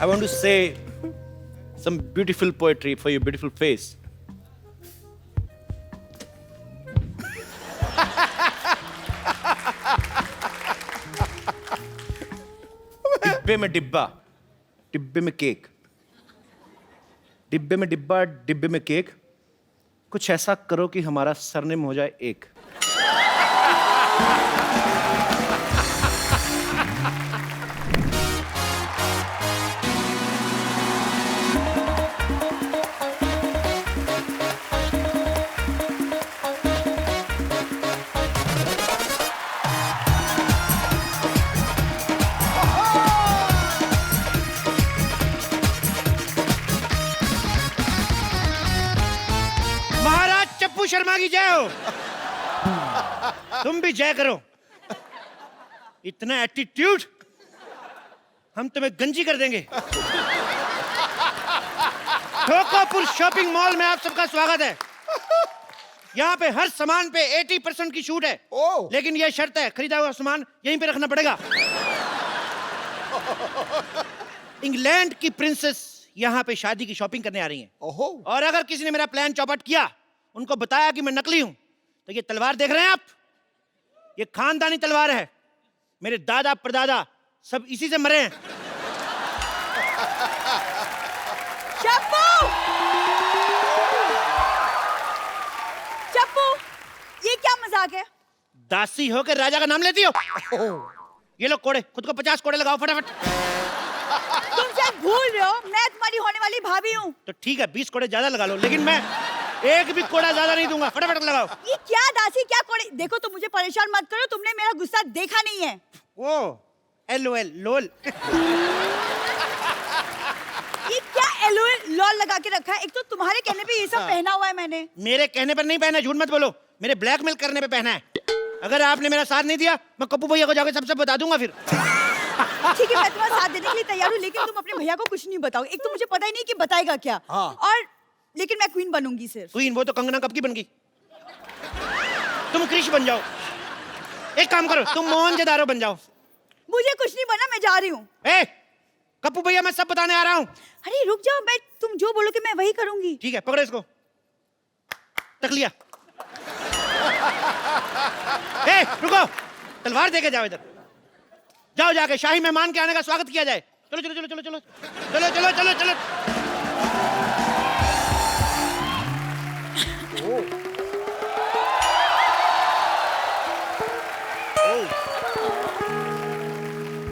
I want to say some beautiful poetry for your beautiful face. डिब्बे में डिब्बा, डिब्बे में केक, डिब्बे में डिब्बा, डिब्बे में केक। कुछ ऐसा करो कि हमारा सरनेम हो जाए एक। चप्पू शर्मा की जय हो। तुम भी जय करो। इतना एटीट्यूड, हम तुम्हें गंजी कर देंगे। ठोकापुर शॉपिंग मॉल में आप सबका स्वागत है। यहाँ पे हर सामान पे 80% की छूट है। लेकिन यह शर्त है, खरीदा हुआ सामान यहीं पे रखना पड़ेगा। इंग्लैंड की प्रिंसेस यहाँ पे शादी की शॉपिंग करने आ रही हैं। और अगर किसी ने मेरा प्लान चौपट किया, उनको बताया कि मैं नकली हूं, तो ये तलवार देख रहे हैं आप, ये खानदानी तलवार है। मेरे दादा परदादा सब इसी से मरे हैं। चप्पू! चप्पू, ये क्या मजाक है? दासी हो के राजा का नाम लेती हो? ये लो कोड़े, खुद को 50 कोड़े लगाओ फटाफट। तुम शायद भूल रहे हो, मैं तुम्हारी होने वाली भाभी हूँ। तो ठीक है, 20 कोड़े ज्यादा लगा लो, लेकिन मैं एक भी कोड़ा ज्यादा नहीं दूंगा। फटाफट लगाओ। ये क्या दासी, क्या कोड़े? देखो तुम मुझे परेशान मत करो, तुमने मेरा गुस्सा देखा नहीं है। ओ LOL लोल। ये क्या LOL लॉल लगा के रखा है? एक तो तुम्हारे कहने पे ये सब पहना हुआ है मैंने। मेरे कहने पर नहीं पहना, झूठ मत बोलो। मेरे ब्लैकमेल करने पे पहना है। अगर आपने मेरा साथ नहीं दिया, मैं कप्पू भैया को जाकर सबसे बता दूंगा फिर। ठीक है, मैं तुम्हारा साथ देने के लिए तैयार हूँ, लेकिन तुम अपने भैया को कुछ नहीं बताओ। एक तो मुझे पता ही नहीं कि बताएगा क्या। और लेकिन मैं क्वीन बनूंगी सिर्फ। क्वीन? वो तो कंगना कब की बन गई। तुम क्रिश बन जाओ। एक काम करो, तुम मोहनजोदारो बन जाओ। मुझे कुछ नहीं बनना, मैं जा रही हूँ। ए, कप्पू भैया मैं सब बताने आ रहा हूँ। अरे रुक जाओ, मैं तुम जो बोलोगे मैं वही करूंगी। ठीक है, पकड़ो इसको। तक लिया। ए, रुको, तलवार देके जाओ इधर। जाओ, जाके शाही मेहमान के आने का स्वागत किया जाए। चलो चलो चलो चलो चलो चलो चलो चलो चलो।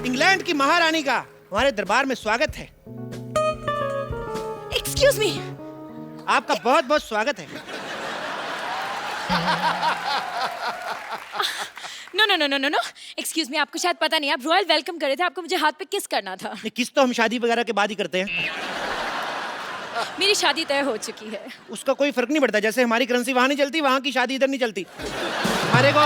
इंग्लैंड की महारानी का हमारे दरबार में स्वागत है। Excuse me. आपका बहुत बहुत स्वागत है। No no no no no no, excuse me, आपको शायद पता नहीं, आप रॉयल वेलकम कर रहे थे, आपको मुझे हाथ पे किस करना था। ये किस तो हम शादी वगैरह के बाद ही करते हैं। मेरी शादी तय हो चुकी है। उसका कोई फर्क नहीं पड़ता। जैसे हमारी करेंसी वहां नहीं चलती, वहां की शादी इधर नहीं चलती। हमारे को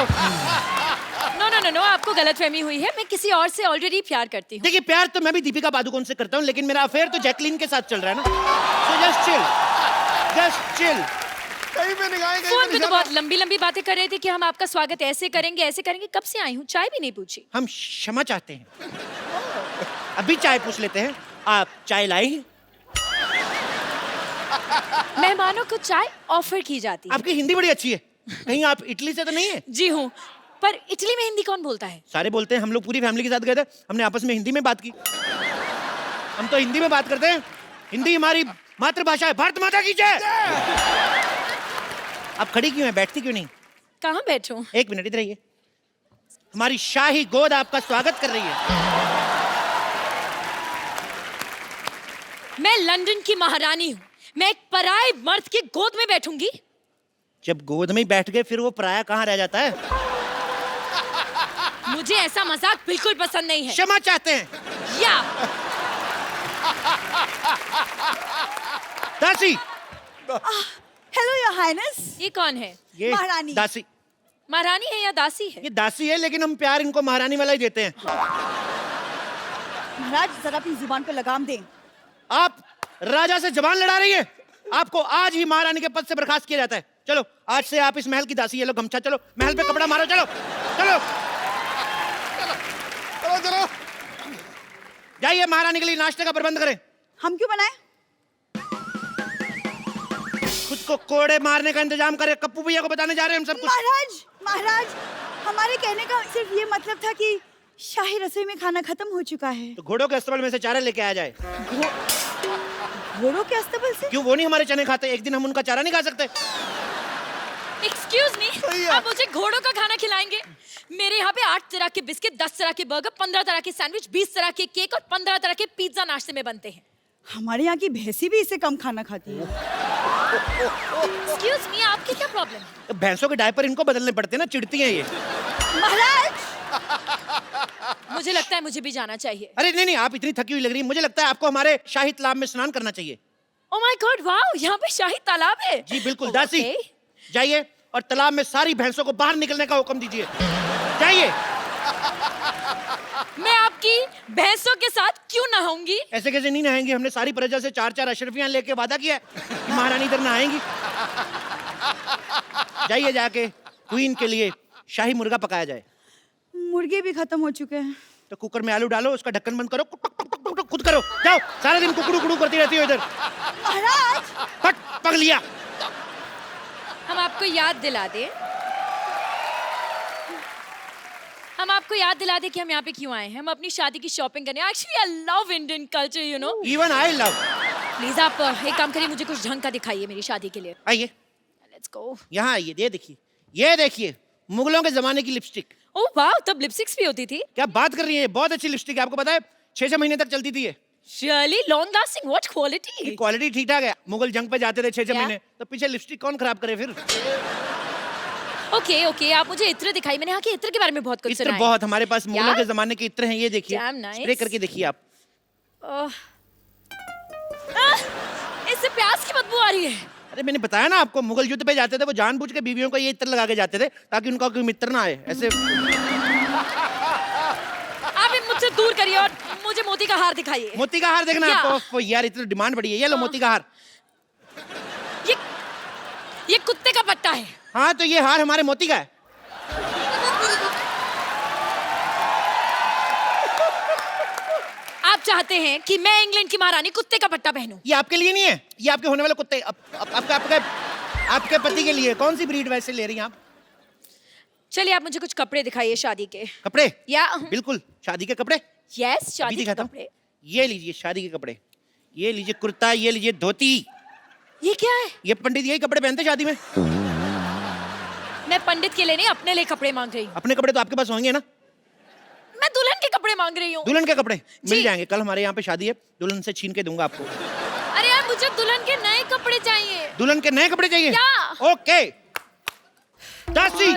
नो नो नो नो, आपको गलतफहमी हुई है, मैं किसी और से ऑलरेडी प्यार करती हूँ। देखिए, प्यार तो मैं भी दीपिका पादुकोण से करता हूँ, लेकिन मेरा अफेयर तो जैकलीन के साथ चल रहा है ना। So just chill, just chill। कहीं पे निगाहें, कहीं फोन पे पे तो निशाना। बहुत लंबी लंबी बातें कर रहे थे कि हम आपका स्वागत ऐसे करेंगे ऐसे करेंगे। कब से आई हूँ, चाय भी नहीं पूछी। हम क्षमा चाहते हैं। अभी चाय पूछ लेते हैं। आप चाय लाई? मेहमानों को चाय ऑफर की जाती है। आपकी हिंदी बड़ी अच्छी है। कहीं आप इटली से तो नहीं है? जी हूँ, पर इटली में हिंदी कौन बोलता है? सारे बोलते हैं। हम लोग पूरी फैमिली के साथ गए थे, हमने आपस में हिंदी में बात की। हम तो हिंदी में बात करते हैं। हिंदी हमारी मातृभाषा है। भारत माता की जय। आप खड़ी क्यों है, बैठती क्यों नहीं? कहाँ बैठूं? एक मिनट इधर आइए। हमारी शाही गोद आपका स्वागत कर रही है। मैं लंदन की महारानी हूँ, मैं एक पराये मर्द की गोद में बैठूंगी? जब गोद में ही बैठ गए, फिर वो पराया कहाँ रह जाता है? मुझे ऐसा मजाक बिल्कुल पसंद नहीं है। क्षमा चाहते हैं। या दासी। Hello your highness. ये कौन है? ये महारानी। दासी। महारानी है या दासी है? ये दासी है, लेकिन हम प्यार इनको महारानी वाला ही देते हैं। महाराज जरा अपनी जुबान पे लगाम दें। आप राजा से जबान लड़ा रही है। आपको आज ही महारानी के पद से बर्खास्त किया जाता है। चलो, आज से आप इस महल की दासी। ये लो गमछा, चलो महल पे कपड़ा मारो। चलो चलो चलो चलो। जाइए। जाइए महारानी के लिए नाश्ते का प्रबंध करें। हम क्यों बनाए? खुद को कोड़े मारने का इंतजाम करें। कप्पू भैया को बताने जा रहे हैं हम सब कुछ। महाराज, महाराज, हमारे कहने का सिर्फ ये मतलब था कि शाही रसोई में खाना खत्म हो चुका है। तो घोड़ों के अस्तबल में से चारा लेके आ जाए। घोड़ों के अस्तबल से? क्यों, वो नहीं हमारे चने खाते? एक दिन हम उनका चारा नहीं खा सकते? एक्सक्यूज मी, आप मुझे घोड़ों का खाना खिलाएंगे? मेरे यहाँ पे 8 तरह के बिस्किट, 10 तरह के बर्गर, 15 तरह के सैंडविच, 20 तरह के केक और 15 तरह के पिज्जा नाश्ते में बनते हैं। हमारे यहाँ की भैंसी भी इससे कम खाना खाती है। एक्सक्यूज मी, आपकी क्या प्रॉब्लम है? भैंसों के डायपर इनको बदलने पड़ते हैं ना, चिढ़ती हैं ये। महाराज, मुझे लगता है मुझे भी जाना चाहिए। अरे नहीं नहीं, आप इतनी थकी हुई लग रही है, मुझे लगता है आपको हमारे शाही तालाब में स्नान करना चाहिए। ओह माय गॉड, वाओ, यहाँ पे शाही तालाब है। जी बिल्कुल। Oh, दासी, okay. जाइए और तालाब में सारी भैंसों को बाहर निकलने का हुक्म दीजिए। जाइए। मैं आपकी भैंसों के साथ क्यों नहाऊंगी? ऐसे कैसे नहीं नहाएंगी? हमने सारी प्रजा से 4-4 अशरफियां लेके वादा किया है कि महारानी इधर नहाएंगी। जाइए, जाके क्वीन के लिए शाही मुर्गा पकाया जाए। मुर्गे भी खत्म हो चुके हैं। तो कुकर में आलू डालो, उसका ढक्कन बंद करो, टुक, टुक, टुक, टुक, खुद करो। जाओ, सारा दिन कुकड़ू कुकड़ू करती रहती हो इधर। महाराज, फट पक लिया। हम आपको याद दिला दें, हम आपको याद दिला दें कि हम यहाँ पे क्यों आए हैं। हम अपनी शादी की शॉपिंग करने। Actually I love Indian culture, you know. Even I love. Please आप एक काम करिए, मुझे कुछ ढंग का दिखाइए मेरी शादी के लिए। आइए, लेट्स गो। यहाँ आइए, ये देखिए, ये देखिए, मुगलों के जमाने की लिपस्टिक। ओह वाह, तब लिपस्टिक्स भी होती थी? क्या बात कर रही है, बहुत अच्छी लिपस्टिक है। आपको पता है 6-6 महीने तक चलती थी ये। Surely long lasting, what quality? Quality ठीक ठाक है। मुगल जंग पे जाते थे 6-6 क्या? महीने, तो पीछे लिपस्टिक कौन खराब करे फिर? ओके ओके, आप मुझे इत्र दिखाई। मैंने यहाँ के इत्र के बारे में बहुत कुछ इत्र सुना है। बहुत, हमारे पास मुगलों क्या? के जमाने के इत्र हैं, ये देखिए। Damn nice. स्प्रे करके देखिए आप। इससे प्याज की बदबू आ रही है। अरे मैंने बताया ना आपको, मुगल युद्ध पे जाते थे, वो जानबूझ के बीवियों को ये इत्र लगा के जाते थे ताकि उनका कोई मित्र ना आए। ऐसे आप मुझसे दूर करिए और मुझे मोती का हार दिखाइए। मोती का हार देखना क्या? आपको? यार इतनी डिमांड बढ़ी है, ये लो मोती का हार। ये कुत्ते का पट्टा है। हाँ, तो ये हार हमारे मोती का है। आप चाहते हैं कि मैं इंग्लैंड की महारानी कुत्ते का पट्टा पहनूं? ये आपके लिए नहीं है, ये आपके होने वाले कुत्ते, आपके पति के लिए। कौन सी ब्रीड वैसे ले रही हैं आप? चलिए आप मुझे कुछ कपड़े दिखाइए शादी के। कपड़े? या बिल्कुल, शादी के कपड़े। यस, अभी शादी के दिखाता हूं। कपड़े। ये लीजिए शादी के कपड़े, ये लीजिए कुर्ता, ये लीजिए धोती। ये क्या है? ये पंडित यही कपड़े पहनते शादी में। मैं पंडित के लिए नहीं, अपने लिए कपड़े मांग रही हूँ। अपने कपड़े तो आपके पास होंगे ना? मैं दुल्हन के कपड़े मांग रही हूँ। दुल्हन के कपड़े मिल जी। जाएंगे। कल हमारे यहाँ पे शादी है, दुल्हन से छीन के दूंगा आपको। अरे यार, मुझे दुल्हन के नए कपड़े चाहिए। दुल्हन के नए कपड़े चाहिए? क्या? ओके। दासी,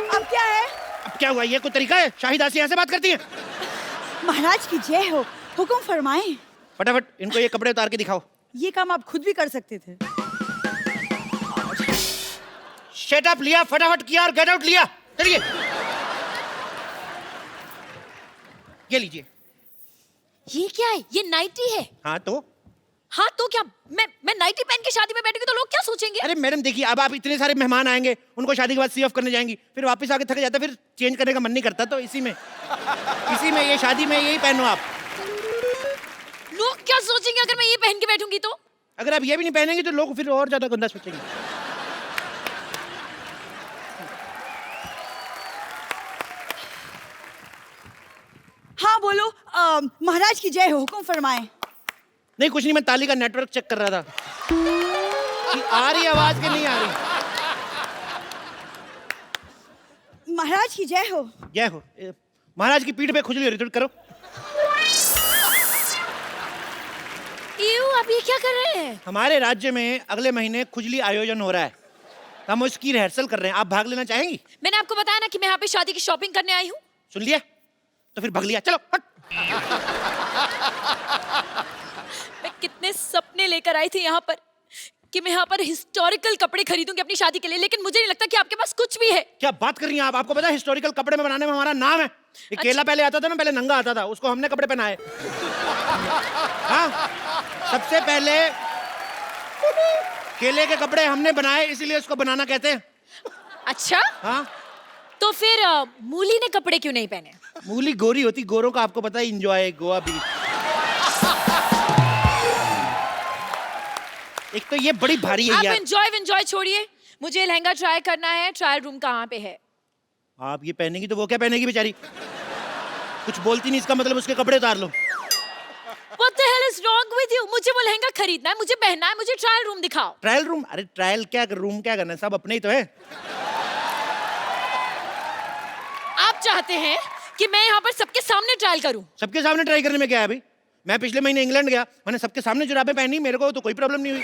अब क्या है? अब क्या हुआ? ये कोई तरीका है? शाही दासी ऐसे बात करती है? महाराज की जय हो, हुक्म फरमाएं। फटाफट इनको ये कपड़े उतार के दिखाओ। ये काम आप खुद भी कर सकते थे। शट अप लिया, फटाफट किया और गेट आउट लिया। चलिए, ये लीजिए। ये क्या है? ये नाइटी है। हाँ तो? हाँ तो क्या, मैं नाइटी पहन के शादी में बैठूंगी तो लोग क्या सोचेंगे? अरे मैडम देखिए, अब आप इतने सारे मेहमान आएंगे, उनको शादी के बाद सी ऑफ करने जाएंगी, फिर वापस आके थक जाता, फिर चेंज करने का मन नहीं करता, तो इसी में ये शादी में यही पहनो आप। लोग क्या सोचेंगे अगर मैं ये पहन के बैठूंगी तो? अगर आप ये भी नहीं पहनेंगे तो लोग फिर और ज्यादा गंदा सोचेंगे। हाँ बोलो, महाराज की जय हो, हुक्म फरमाएं। नहीं कुछ नहीं, मैं ताली का नेटवर्क चेक कर रहा था कि आ रही आवाज कि नहीं आ रही। महाराज की जय हो। जय हो। महाराज की पीठ पे खुजली हो रही, थोड़ी करो। आप ये क्या कर रहे हैं? हमारे राज्य में अगले महीने खुजली आयोजन हो रहा है, हम उसकी रिहर्सल कर रहे हैं। आप भाग लेना चाहेंगी? मैंने आपको बताया ना कि मैं यहाँ पे शादी की शॉपिंग करने आई हूँ। सुन लिया? तो फिर भाग लिया, चलो हट। मैं कितने सपने लेकर आई थी यहाँ पर कि मैं यहाँ पर हिस्टोरिकल कपड़े खरीदूंगी अपनी शादी के लिए, लेकिन मुझे नहीं लगता कि आपके पास कुछ भी है। क्या बात कर रही हैं आप? आपको पता है हिस्टोरिकल कपड़े में बनाने में हमारा नाम है। ये केला पहले आता था ना, पहले नंगा आता था, उसको हमने कपड़े पहनाए। हाँ, सबसे पहले केले के कपड़े हमने बनाए, इसीलिए उसको बनाना कहते हैं। अच्छा, हाँ, तो फिर मूली ने कपड़े क्यों नहीं पहने? मूली गोरी होती, गोरों का आपको पता है, एंजॉय गोवा बीच। एक तो ये बड़ी भारी है आप यार। एंजॉय छोड़िए, मुझे लहंगा ट्राई करना है। ट्रायल रूम कहाँ पे है? आप ये पहनेगी तो वो क्या पहनेगी बेचारी? कुछ बोलती नहीं, इसका मतलब उसके कपड़े उतार लो। What the hell is wrong with you? मुझे वो लहंगा खरीदना है, मुझे पहनना है, मुझे ट्रायल रूम दिखाओ। Trial room? अरे ट्रायल क्या, रूम क्या करना है, सब अपने ही तो है। आप चाहते हैं कि मैं यहाँ पर सबके सामने ट्रायल करूं? सबके सामने ट्राई करने में क्या है भाई? मैं पिछले महीने इंग्लैंड गया, मैंने सबके सामने जुराबें पहनी, मेरे को तो कोई प्रॉब्लम नहीं हुई।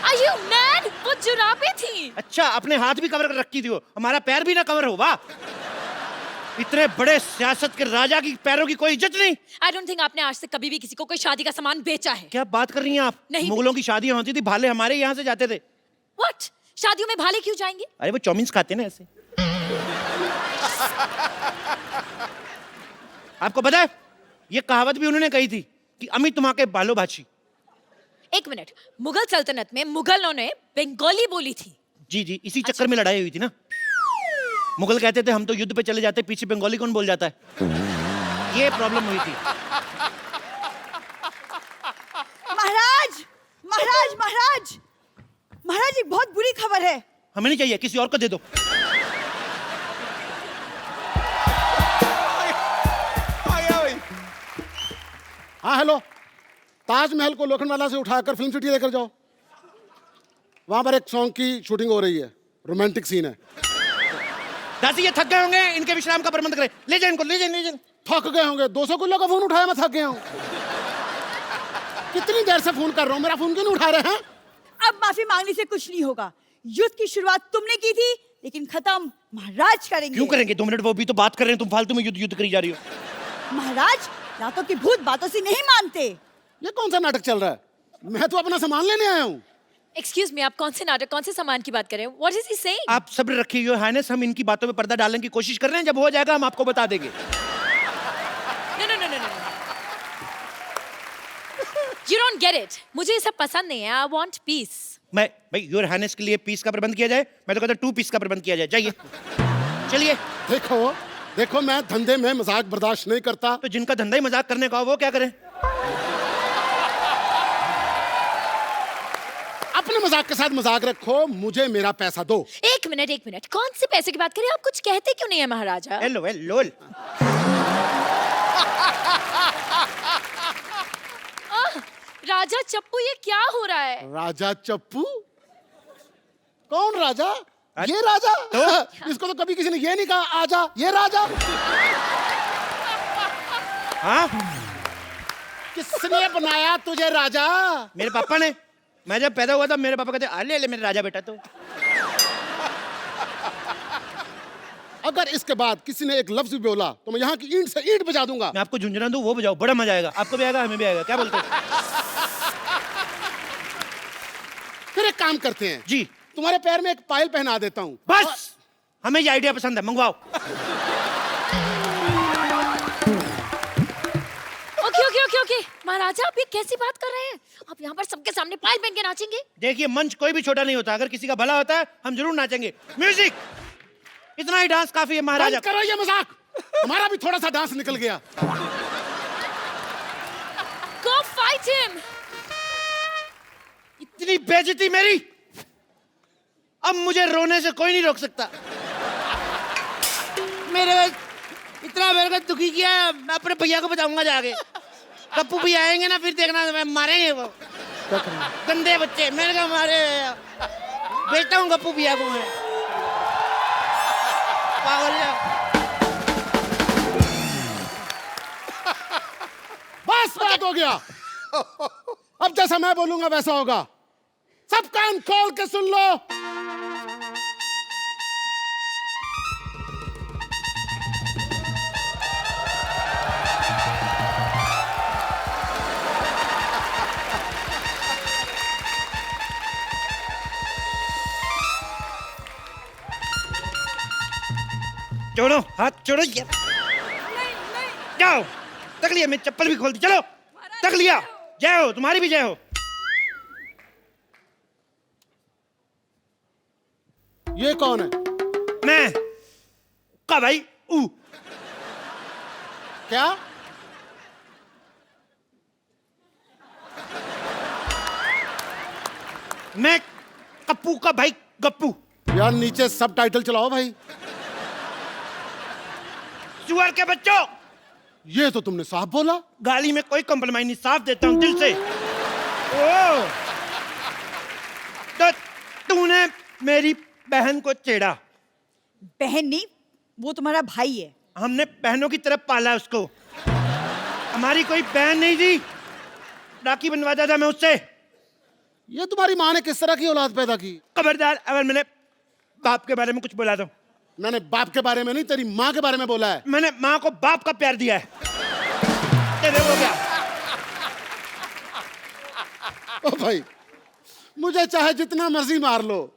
Are you mad? वो जुराबें थी। अच्छा, अपने हाथ भी कवर कर रखी थी वो, हमारा पैर भी ना कवर हो। वाह, इतने बड़े सियासत के राजा की पैरों की कोई इज्जत नहीं। I don't think आपने आज तक कभी भी किसी को कोई शादी का सामान बेचा है। क्या बात कर रही हैं आप? नहीं। मुगलों की शादियां होती थी, भाले हमारे यहाँ से जाते थे। What? शादियों में भाले क्यों जाएंगे? अरे वो चौमिन्स खाते ना ऐसे। आपको पता है, ये कहावत भी उन्होंने कही थी कि अमी तुम्हारे बालो भाची। एक मिनट, मुगल सल्तनत में मुगलों ने बंगाली बोली थी। जी जी, इसी चक्कर में लड़ाई हुई थी ना। मुगल कहते थे हम तो युद्ध पे चले जाते, पीछे बंगाली कौन बोल जाता है, ये प्रॉब्लम हुई थी। महाराज महाराज महाराज महाराज, एक बहुत बुरी खबर है। हमें नहीं चाहिए, किसी और को दे दो। आ गया भाई। हाँ हेलो, ताजमहल को लोखंडवाला से उठाकर फिल्म सिटी लेकर जाओ। वहां पर एक सॉन्ग की शूटिंग हो रही है, रोमांटिक सीन है। दासी ये थक गए होंगे, इनके विश्राम का प्रबंध करें। ले जाए इनको, ले जाए, ले जाए। थक गए होंगे, 200 किलो का फोन उठाया, मैं थक गया हूँ। कितनी देर से फोन कर रहा हूँ, मेरा फोन क्यों नहीं उठा रहे हैं? अब माफी मांगने से कुछ नहीं होगा। युद्ध की शुरुआत तुमने की थी, लेकिन खत्म महाराज करेंगे। क्यों करेंगे? 2 मिनट, वो भी तो बात कर रहे हैं, तुम फालतू में युद्ध करी जा रही हो। महाराज, रातों की भूत बातों से नहीं मानते। ये कौन सा नाटक चल रहा है? मैं तो अपना सामान लेने आया हूँ। Excuse me, आप कौन से नाटक, कौन से सामान की बात कर रहे हैं? What is he saying? आप सब्र रखिए योर हाइनेस, हम इनकी बातों में पर्दा डालने की कोशिश कर रहे हैं, जब हो जाएगा हम आपको बता देंगे। No. You don't get it. मुझे ये सब पसंद नहीं है। I want peace. मैं भाई योर हाइनेस के लिए पीस का प्रबंध किया जाए, मैं तो कहता 2 पीस का प्रबंध किया जाए। जाइए, चलिए। देखो देखो, मैं धंधे में मजाक बर्दाश्त नहीं करता। तो जिनका धंधा ही मजाक करने का हो, वो क्या करें? अपने मजाक के साथ मजाक रखो, मुझे मेरा पैसा दो। एक मिनट, कौन से पैसे की बात करें? आप कुछ कहते क्यों नहीं है महाराजा? Hello hello. राजा चप्पू, ये क्या हो रहा है? राजा चप्पू? कौन राजा? ये राजा? तो? इसको तो कभी किसी ने ये नहीं कहा आजा, ये राजा। हाँ, किसने बनाया तुझे राजा? मेरे पापा ने। मैं जब पैदा हुआ था, मेरे पापा कहते अले ले मेरे राजा बेटा। तो अगर इसके बाद किसी ने एक लफ्ज भी बोला तो मैं यहाँ की ईंट से ईंट बजा दूंगा। मैं आपको झुंझुना दूं, वो बजाओ, बड़ा मजा आएगा। आपको भी आएगा, हमें भी आएगा। क्या बोलते हो? फिर एक काम करते हैं जी, तुम्हारे पैर में एक पायल पहना देता हूँ। बस हमें ये आइडिया पसंद है, मंगवाओ। ओके। महाराजा, आप ये कैसी बात कर रहे हैं? आप यहाँ पर सबके सामने पायल पहन के नाचेंगे? देखिए, मंच कोई भी छोटा नहीं होता, अगर किसी का भला होता है हम जरूर नाचेंगे। म्यूजिक, इतना ही डांस काफी है महाराजा। बंद करो ये मजाक, हमारा भी थोड़ा सा डांस निकल गया। Go fight him! इतनी बेइज्जती मेरी, अब मुझे रोने से कोई नहीं रोक सकता। इतना मेरे को दुखी किया, मैं अपने भैया को बताऊंगा जाके। गप्पू भी आएंगे ना, फिर देखना मैं मारेंगे वो गंदे बच्चे। मेरे को मारे, बेचता हूँ गप्पू भैया को मैं। पागल है। बस बात हो गया। अब जैसा मैं बोलूंगा वैसा होगा। सब कान खोल के सुन लो। छोड़ो हाथ, छोड़ो यार। जाओ, तक लिया, मैं चप्पल भी खोल दी। चलो, तक लिया। जय हो, तुम्हारी भी जय हो। ये कौन है? मैं का भाई क्या? मैं कप्पू का भाई गप्पू। यार नीचे सब टाइटल चलाओ भाई। सुअर के बच्चों, ये तो तुमने साफ बोला। गाली में कोई कॉम्प्रोमाइज नहीं, साफ देता हूं दिल से। ओ, तो तूने मेरी बहन को छेड़ा। बहन नहीं, वो तुम्हारा भाई है। हमने बहनों की तरफ पाला उसको, हमारी कोई बहन नहीं थी, राखी बनवाता था मैं उससे। ये तुम्हारी माँ ने किस तरह की औलाद पैदा की? खबरदार अगर मैंने बाप के बारे में कुछ बोला तो। मैंने बाप के बारे में नहीं, तेरी माँ के बारे में बोला है। मैंने माँ को बाप का प्यार दिया है। तेरे हो गया। ओ भाई, मुझे चाहे जितना मर्जी मार लो,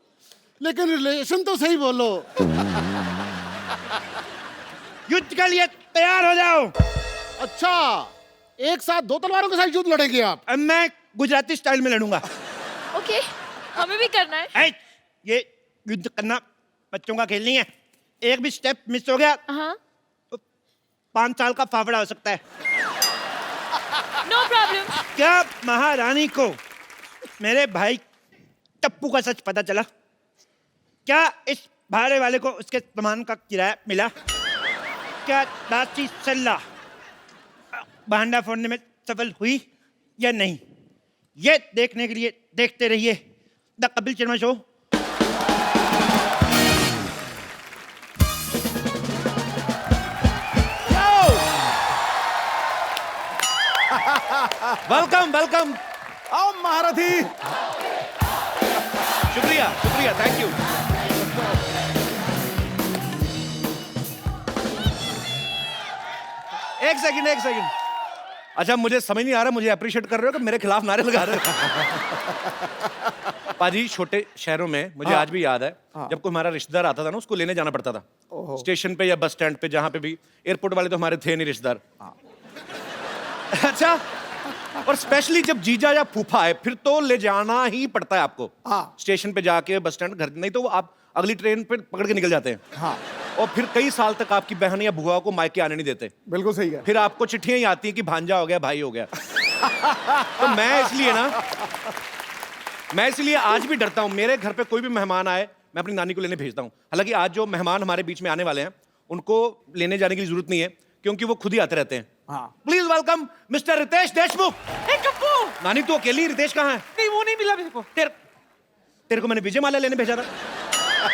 लेकिन रिलेशन तो सही बोलो। युद्ध के लिए तैयार हो जाओ। अच्छा, एक साथ दो तलवारों के साथ युद्ध लड़ेंगे आप? अब मैं गुजराती स्टाइल में लड़ूंगा। ओके, हमें भी करना है। ये युद्ध करना बच्चों का खेल नहीं है। एक भी स्टेप मिस हो गया हाँ, तो 5 साल का फाफड़ा हो सकता है। No problem. क्या महारानी को मेरे भाई टप्पू का सच पता चला? क्या इस भाड़े वाले को उसके सामान का किराया मिला? क्या दासी सल्ला भांडा फोड़ने में सफल हुई या नहीं? ये देखने के लिए देखते रहिए the Kapil Sharma show. Welcome welcome. आओ महारथी। शुक्रिया शुक्रिया, थैंक यू। एक सेकंड एक सेकंड। अच्छा, मुझे समझ नहीं आ रहा, मुझे अप्रिशिएट कर रहे हो कि मेरे खिलाफ नारे लगा रहे हो? पाजी, छोटे शहरों में मुझे आज भी याद है, जब कोई हमारा रिश्तेदार आता था ना, उसको लेने जाना पड़ता था स्टेशन पे या बस स्टैंड पे, जहां पे भी। एयरपोर्ट वाले तो हमारे थे नहीं रिश्तेदार। अच्छा, और स्पेशली जब जीजा या फूफा आए, फिर तो ले जाना ही पड़ता है आपको। स्टेशन पे जाके, बस स्टैंड, घर, नहीं तो आप अगली ट्रेन पे पकड़ के निकल जाते हैं। हाँ, और फिर कई साल तक आपकी बहन या बुआ को मायके आने नहीं देते। बिल्कुल सही है। फिर आपको चिट्ठियां ही आती हैं कि भांजा हो गया, भाई हो गया। तो मैं इसलिए आज भी डरता हूं। मेरे घर पे कोई भी मेहमान आए, मैं अपनी नानी को लेने भेजता हूं। हालांकि आज जो मेहमान हमारे बीच में आने वाले हैं, उनको लेने जाने की जरूरत नहीं है, क्योंकि वो खुद ही आते रहते हैं। Please welcome mister Ritesh Deshmukh. नानी, तू अकेली? रितेश कहाँ है? नहीं, वो नहीं मिला मेरे को। तेरे को मैंने विजय माल्या लेने भेजा था।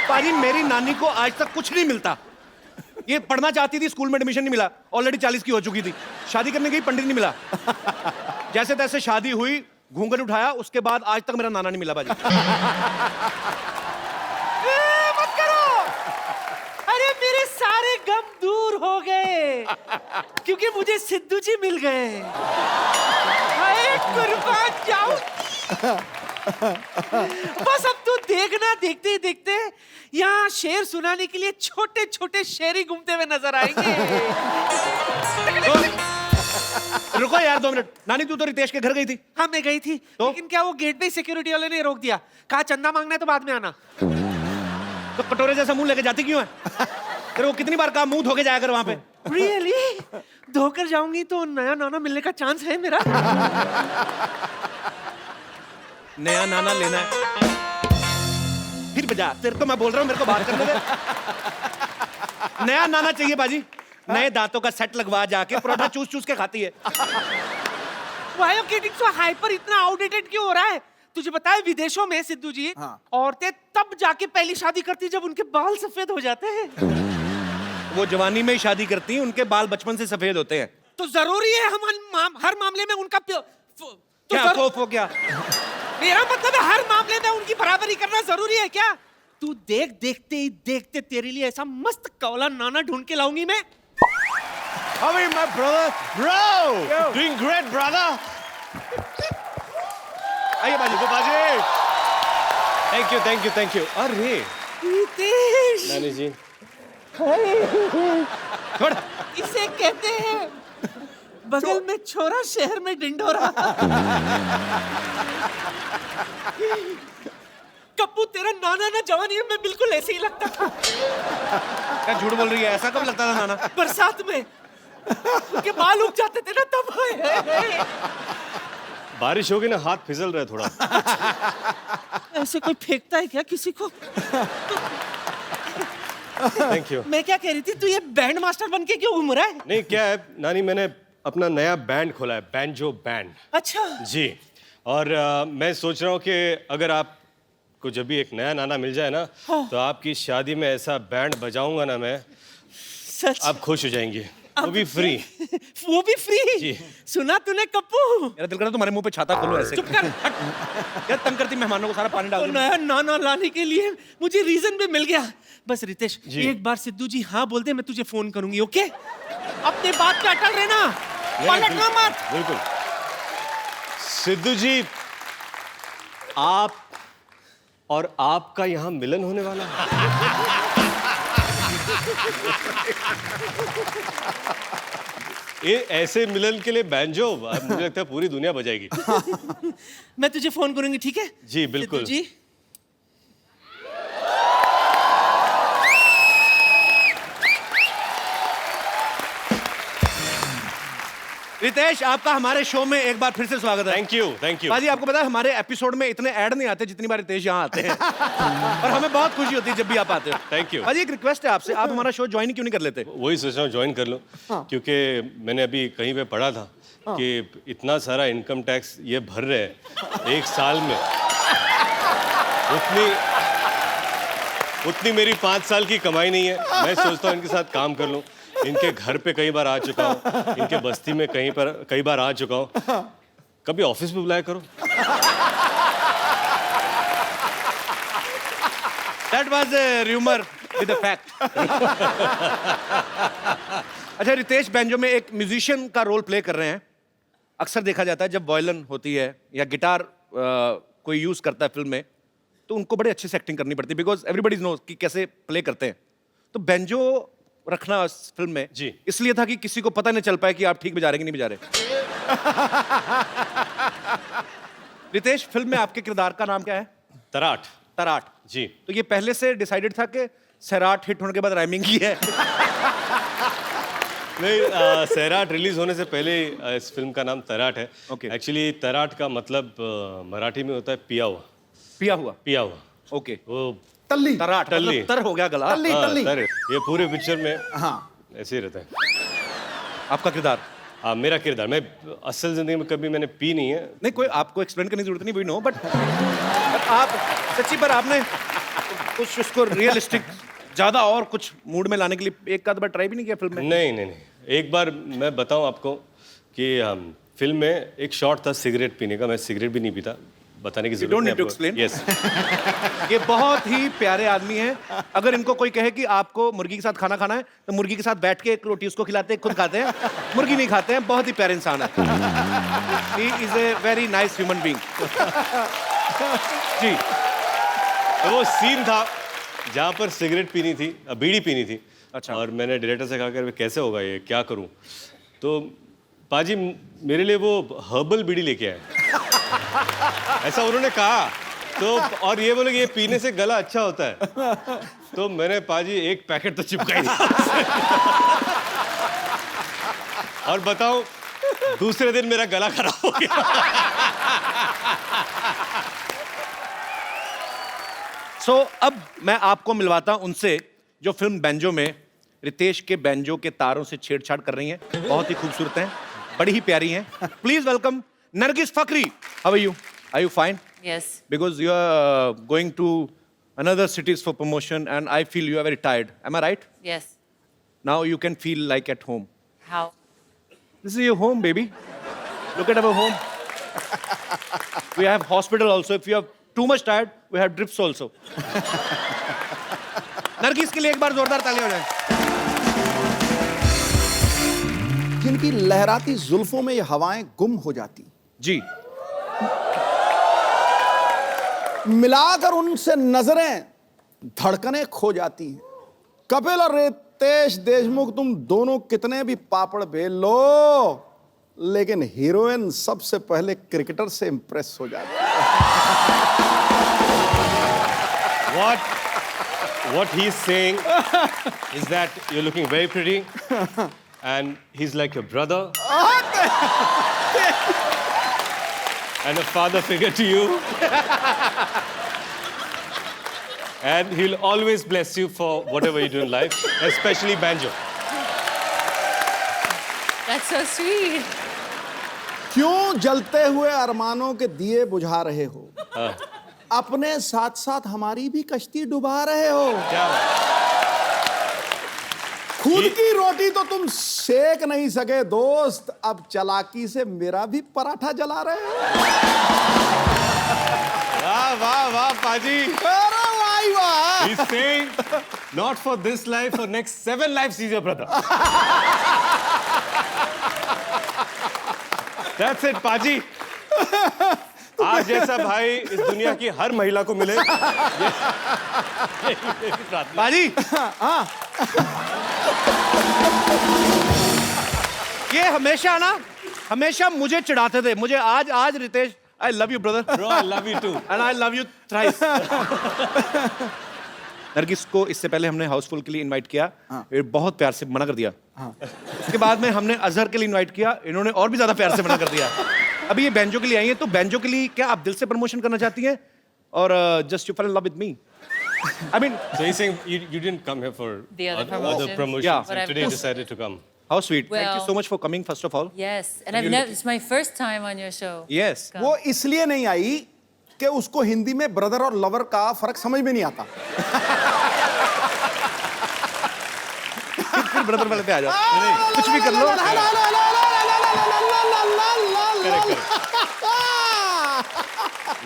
पाजी, मेरी नानी को आज तक कुछ नहीं मिलता। ये पढ़ना चाहती थी, स्कूल में एडमिशन नहीं मिला, ऑलरेडी 40 की हो चुकी थी। शादी करने गई, पंडित नहीं मिला। जैसे तैसे शादी हुई, घूंघट उठाया, उसके बाद आज तक मेरा नाना नहीं मिला। बाजी मत करो। अरे मेरे सारे गम दूर हो गए, क्योंकि मुझे सिद्धू जी मिल गए। अरे कुर्बान जाऊं। बस अब तो देखना, देखते ही देखते यहाँ शेर सुनाने के लिए छोटे छोटे शेर ही घूमते हुए नजर आएंगे। रुको यार 2 मिनट। नानी, तू तो रितेश के घर गई थी। हाँ, मैं गई थी, तो? लेकिन क्या वो गेट पे सिक्योरिटी वाले ने रोक दिया, कहा चंदा मांगना है तो बाद में आना। तो कटोरे जैसा मुंह लेके जाती क्यों है? तेरे को कितनी बार कहा मुंह धोके जाया कर वहां पे। रियली? धोकर जाऊंगी तो नया नाना मिलने का चांस है मेरा? नया नाना लेना है? फिर बजा। तेरे को मैं बोल रहा हूँ, मेरे को बात करने दे। नया नाना चाहिए बाजी। नए दांतों का सेट लगवा, जाके परोठा चूस चूस के खाती है। Why are you getting so hyper? इतना आउटडेटेड क्यों हो रहा है? तुझे पता है विदेशों में सिद्धू जी, औरतें तब जाके पहली शादी करती जब उनके बाल सफेद हो जाते हैं। वो जवानी में ही शादी करती हैं, उनके बाल बचपन से सफेद होते हैं। तो जरूरी है हम हर मामले में उनका क्या? मेरा मतलब है हर मामले में उनकी बराबरी करना जरूरी है क्या? तू देखते ही देखते तेरे लिए ऐसा मस्त कौला नाना ढूंढ के लाऊंगी मैं। How are you, my brother? Bro, doing great, brother. आइए बाजी। बाजी, thank you. अरे रितेश, नानी जी, छोड़। इसे कहते हैं बगल में छोरा, शहर में डिंडोरा। कप्पू, तेरा नाना ना जवानी में बिल्कुल ऐसे ही लगता था। क्या झूठ बोल रही है? ऐसा कब लगता था नाना? बरसात में उनके बाल उग जाते थे ना, तब। बारिश होगी ना, हाथ फिसल रहा है थोड़ा। ऐसे कोई फेंकता है क्या किसी को? Thank you. मैं क्या कह रही थी, तू ये बैंड मास्टर बन के क्यों घूम रहा है? नहीं, क्या है नानी, मैंने अपना नया बैंड खोला है, बैंजो बैंड। अच्छा। जी। और मैं सोच रहा हूँ कि अगर आपको जब भी एक नया नाना मिल जाए ना, तो आपकी शादी में ऐसा बैंड बजाऊंगा ना मैं, सच? आप खुश हो जाएंगी। वो भी फ्री। वो भी फ्री? जी। सुना तूने कप्पू? मेरा दिल कर रहा है तुम्हारे मुंह पे छाता खोलो ऐसे। चुप कर। यार तंग करती मेहमानों को, सारा पानी डाल तो दूं। नया नाना लाने के लिए मुझे रीजन भी मिल गया। बस रितेश, जी। एक बार सिद्धू जी हाँ बोल दे, मैं तुझे फोन करूंगी, ओके? अपने बात पे अटल रहना, पलटना मत। बिल्कुल। सिद्धू जी, आप और आपका यहाँ मिलन होने वाला है। ये ऐसे मिलन के लिए बैंजो मुझे लगता है पूरी दुनिया बजाएगी। मैं तुझे फोन करूंगी, ठीक है? जी बिल्कुल। सिद्धू जी, रितेश, आपका हमारे शो में एक बार फिर से स्वागत है। Thank you, thank you. बाजी, आपको पता है हमारे एपिसोड में इतने ऐड नहीं आते जितनी बार रितेश यहाँ आते हैं। और हमें बहुत खुशी होती है जब भी आप आते हो। Thank you। बाजी, एक रिक्वेस्ट है आपसे, आप हमारा शो ज्वाइन क्यों नहीं कर लेते? वही सोच रहा हूँ ज्वाइन कर लो, क्योंकि मैंने अभी कहीं पे पढ़ा था कि इतना सारा इनकम टैक्स ये भर रहे हैं एक साल में, उतनी मेरी 5 साल की कमाई नहीं है। मैं सोचता हूँ इनके साथ काम कर लूँ। इनके घर पे कई बार आ चुका हूँ, इनके बस्ती में कई बार आ चुका हूँ। कभी ऑफिस में बुलाया करो। That was a rumor with a fact। अच्छा, रितेश बैंजो में एक म्यूजिशियन का रोल प्ले कर रहे हैं। अक्सर देखा जाता है जब वायलिन होती है या गिटार कोई यूज करता है फिल्म में, तो उनको बड़े अच्छे से एक्टिंग करनी पड़ती है, बिकॉज एवरीबडी नोज कि कैसे प्ले करते हैं। तो बैंजो रखना इस फिल्म में जी इसलिए था कि किसी को पता नहीं चल पाए कि आप ठीक बजा रहे कि नहीं बजा रहे। रितेश, फिल्म में आपके किरदार का नाम क्या है? तराट। तराट। जी। तो ये पहले से डिसाइडेड था कि सैराट हिट होने के बाद राइमिंग की है? नहीं, सैराट रिलीज होने से पहले इस फिल्म का नाम तराट है। Okay। एक्चुअली तराट का मतलब मराठी में होता है पिया हुआ। पिया हुआ। पिया हुआ। ओके। वो तल्ली। तराट टल्ली। मतलब तर हो गया गला। तल्ली, हाँ, तल्ली। तर। ये पूरे पिक्चर में हाँ। ऐसे ही रहता है। आपका किरदार? मेरा किरदार, मैं असल जिंदगी में कभी मैंने पी नहीं है। नहीं, कोई आपको एक्सप्लेन करने की जरूरत नहीं, वी नो, बट आप सच्ची पर आपने कुछ उसको रियलिस्टिक ज्यादा और कुछ मूड में लाने के लिए एक आध बार ट्राई भी नहीं किया फिल्म में? नहीं नहीं नहीं, एक बार मैं बताऊं आपको कि फिल्म में एक शॉट था सिगरेट पीने का। मैं सिगरेट भी नहीं पीता, बताने की जरूरत don't नहीं need to आपको। explain। Yes। ये बहुत ही प्यारे आदमी हैं। अगर इनको कोई कहे कि आपको मुर्गी के साथ खाना खाना है, तो मुर्गी के साथ बैठ के एक रोटी उसको खिलाते हैं, खुद खाते हैं, मुर्गी नहीं खाते हैं। बहुत ही प्यारे इंसान है। He is a very nice human being। जी। तो वो सीन था जहाँ पर सिगरेट पीनी थी, बीड़ी पीनी थी। अच्छा। और मैंने डायरेक्टर से कहा कि कैसे होगा ये, क्या करूं? तो पाजी मेरे लिए वो हर्बल बीड़ी लेके आए। ऐसा उन्होंने कहा। तो और ये बोले कि ये पीने से गला अच्छा होता है। तो मैंने पाजी एक पैकेट तो चिपका दिया। और बताऊं, दूसरे दिन मेरा गला खराब हो गया। सो अब मैं आपको मिलवाता हूं उनसे जो फिल्म बैंजो में रितेश के बैंजो के तारों से छेड़छाड़ कर रही हैं। बहुत ही खूबसूरत हैं, बड़ी ही प्यारी हैं। Please welcome Nargis Fakhri. How are you? Are you fine? Yes. Because you are going to another cities for promotion and I feel you are very tired. Am I right? Yes. Now you can feel like at home. How? This is your home, baby. Look at our home. We have hospital also. If you are too much tired, we have drips also. Nargis के लिए एक बार जोरदार तालियां हो जाए। जिनकी लहराती जुल्फों में ये हवाएं गुम हो जाती, जी। मिलाकर उनसे नजरें धड़कनें खो जाती हैं। कपिल और रितेश देशमुख, तुम दोनों कितने भी पापड़ बेल लो, लेकिन हीरोइन सबसे पहले क्रिकेटर से इंप्रेस हो जाती है। What he's saying is that you're looking very pretty and he's like your brother and a father figure to you. and he'll always bless you for whatever you do in life, especially banjo. That's so sweet. क्यों जलते हुए अरमानों के दिए बुझा रहे हो? अपने साथ साथ हमारी भी कश्ती डुबा रहे हो। क्या? खुद की रोटी तो तुम सेक नहीं सके दोस्त, अब चालाकी से मेरा भी पराठा जला रहे हो। वाह वाह वाह पाजी। अरे वाह वाह। He's saying, not for this life, for next 7 lives, he's your brother. That's it, पाजी। आज जैसा भाई इस दुनिया की हर महिला को मिले। बाजी ये हमेशा मुझे चिढ़ाते थे। मुझे आज Ritesh, I love you brother. Bro, I love you too. And I love you thrice. Nargis को इससे पहले हमने हाउसफुल के लिए इनवाइट किया, ये बहुत प्यार से मना कर दिया। उसके बाद में हमने अजहर के लिए इनवाइट किया, इन्होंने और भी ज्यादा प्यार से मना कर दिया। अभी ये बैंजो के लिए आई है, तो बैंजो के लिए क्या आप दिल से प्रमोशन करना चाहती हैं, और just you fall in love with me? I mean, So he's saying you didn't come here for The other other promotions. promotions, Yeah. But and I've today you just- decided to come. how sweet. Thank you Well- so much for coming first of all. Yes, and I've never. It's my first time on your show. Yes. Come. वो इसलिए नहीं आई कि उसको हिंदी में brother और lover का फर्क समझ में नहीं आता। फिर ब्रदर वाले पे आ जाओ, कुछ भी कर लो।